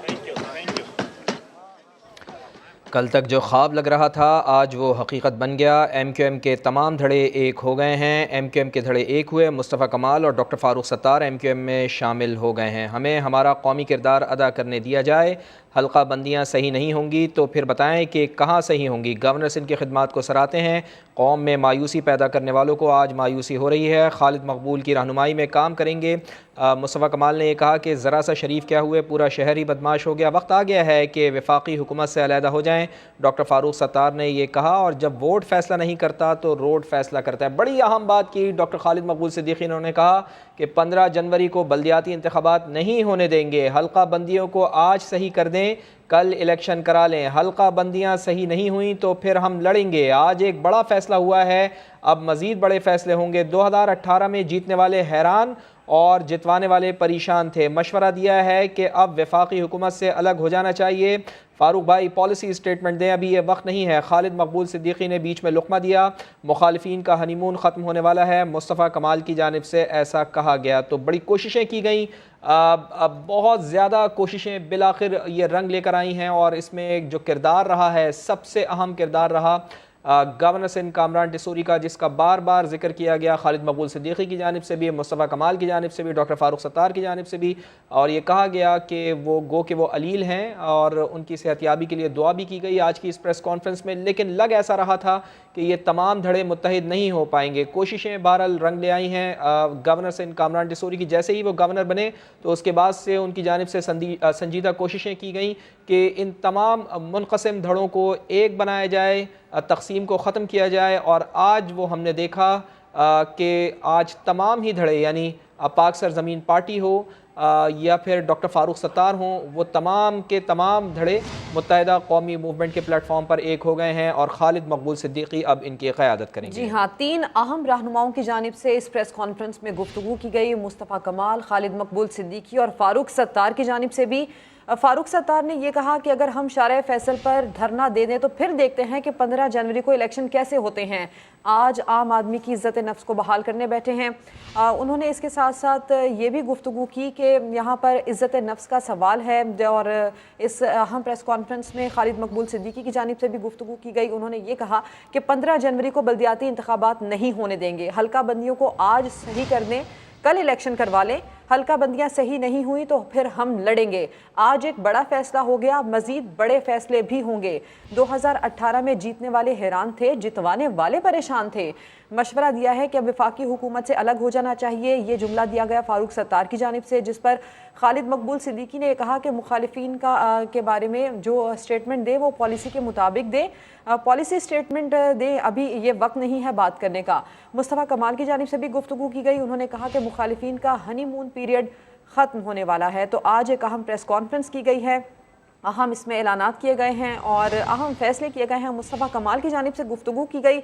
کل تک جو خواب لگ رہا تھا آج وہ حقیقت بن گیا۔ ایم کیو ایم کے تمام دھڑے ایک ہو گئے ہیں۔ ایم کیو ایم کے دھڑے ایک ہوئے، مصطفیٰ کمال اور doctor Farooq Sattar M Q M میں شامل ہو گئے ہیں۔ ہمیں ہمارا قومی کردار ادا کرنے دیا جائے، حلقہ بندیاں صحیح نہیں ہوں گی تو پھر بتائیں کہ کہاں صحیح ہوں گی۔ گورنر سندھ کی خدمات کو سراہتے ہیں۔ قوم میں مایوسی پیدا کرنے والوں کو آج مایوسی ہو رہی ہے۔ خالد مقبول کی رہنمائی میں کام کریں گے۔ مصطفیٰ کمال نے یہ کہا کہ ذرا سا شریف کیا ہوئے، پورا شہر ہی بدماش ہو گیا، وقت آ گیا ہے کہ وفاقی حکومت سے علیحدہ ہو جائیں۔ ڈاکٹر فاروق ستار نے یہ کہا، اور جب ووٹ فیصلہ نہیں کرتا تو روڈ فیصلہ کرتا ہے۔ بڑی اہم بات کی ڈاکٹر خالد مقبول صدیقی، انہوں نے کہا کہ 15 جنوری کو بلدیاتی انتخابات نہیں ہونے دیں گے۔ حلقہ بندیوں کو آج صحیح کر دیں، کل الیکشن کرا لیں۔ حلقہ بندیاں صحیح نہیں ہوئیں تو پھر ہم لڑیں گے۔ آج ایک بڑا فیصلہ ہوا ہے، اب مزید بڑے فیصلے ہوں گے۔ 2018 میں جیتنے والے حیران اور جتوانے والے پریشان تھے۔ مشورہ دیا ہے کہ اب وفاقی حکومت سے الگ ہو جانا چاہیے۔ فاروق بھائی پالیسی اسٹیٹمنٹ دیں، ابھی یہ وقت نہیں ہے۔ خالد مقبول صدیقی نے بیچ میں لقمہ دیا۔ مخالفین کا ہنی مون ختم ہونے والا ہے، مصطفیٰ کمال کی جانب سے ایسا کہا گیا۔ تو بڑی کوششیں کی گئیں، بہت زیادہ کوششیں بالآخر یہ رنگ لے کر آئی ہیں، اور اس میں ایک جو کردار رہا ہے، سب سے اہم کردار رہا گورنر سندھ کامران ٹیسوری کا، جس کا بار بار ذکر کیا گیا خالد مقبول صدیقی کی جانب سے بھی، مصطفیٰ کمال کی جانب سے بھی، ڈاکٹر فاروق ستار کی جانب سے بھی، اور یہ کہا گیا کہ وہ علیل ہیں اور ان کی صحتیابی کے لیے دعا بھی کی گئی آج کی اس پریس کانفرنس میں۔ لیکن لگ ایسا رہا تھا کہ یہ تمام دھڑے متحد نہیں ہو پائیں گے۔ کوششیں بہرحال رنگ لے آئی ہیں۔ گورنر سندھ کامران ٹیسوری کی جیسے ہی وہ گورنر بنے تو اس کے بعد سے ان کی جانب سے سنجیدہ کوششیں کی گئیں کہ ان تمام منقسم دھڑوں کو ایک بنایا جائے، تقسیم کو ختم کیا جائے، اور آج وہ ہم نے دیکھا کہ آج تمام ہی دھڑے، یعنی پاک سرزمین پارٹی ہو یا پھر ڈاکٹر فاروق ستار ہوں، وہ تمام کے تمام دھڑے متحدہ قومی موومنٹ کے پلیٹ فارم پر ایک ہو گئے ہیں، اور خالد مقبول صدیقی اب ان کی قیادت کریں گے۔
جی ہاں، 3 اہم رہنماؤں کی جانب سے اس پریس کانفرنس میں گفتگو کی گئی۔ مصطفیٰ کمال، خالد مقبول صدیقی اور فاروق ستار کی جانب سے بھی۔ فاروق ستار نے یہ کہا کہ اگر ہم شارع فیصل پر دھرنا دے دیں تو پھر دیکھتے ہیں کہ 15 جنوری کو الیکشن کیسے ہوتے ہیں۔ آج عام آدمی کی عزت نفس کو بحال کرنے بیٹھے ہیں۔ انہوں نے اس کے ساتھ ساتھ یہ بھی گفتگو کی کہ یہاں پر عزت نفس کا سوال ہے، اور اس اہم پریس کانفرنس میں خالد مقبول صدیقی کی جانب سے بھی گفتگو کی گئی۔ انہوں نے یہ کہا کہ 15 جنوری کو بلدیاتی انتخابات نہیں ہونے دیں گے۔ حلقہ بندیوں کو آج صحیح کر دیں، کل الیکشن کروا لیں۔ حلقہ بندیاں صحیح نہیں ہوئی تو پھر ہم لڑیں گے۔ آج ایک بڑا فیصلہ ہو گیا، مزید بڑے فیصلے بھی ہوں گے۔ 2018 میں جیتنے والے حیران تھے، جتوانے والے پریشان تھے۔ مشورہ دیا ہے کہ اب وفاقی حکومت سے الگ ہو جانا چاہیے، یہ جملہ دیا گیا فاروق ستار کی جانب سے، جس پر خالد مقبول صدیقی نے کہا کہ مخالفین کے بارے میں جو اسٹیٹمنٹ دے وہ پالیسی کے مطابق دے، پالیسی اسٹیٹمنٹ دے، ابھی یہ وقت نہیں ہے بات کرنے کا۔ مصطفیٰ کمال کی جانب سے بھی گفتگو کی گئی۔ انہوں نے کہا کہ مخالفین کا ہنی مون پیریڈ ختم ہونے والا ہے۔ تو آج ایک اہم پریس کانفرنس کی گئی ہے، اہم اس میں اعلانات کیے گئے ہیں اور اہم فیصلے کیے گئے ہیں۔ مصطفیٰ کمال کی جانب سے گفتگو کی گئی۔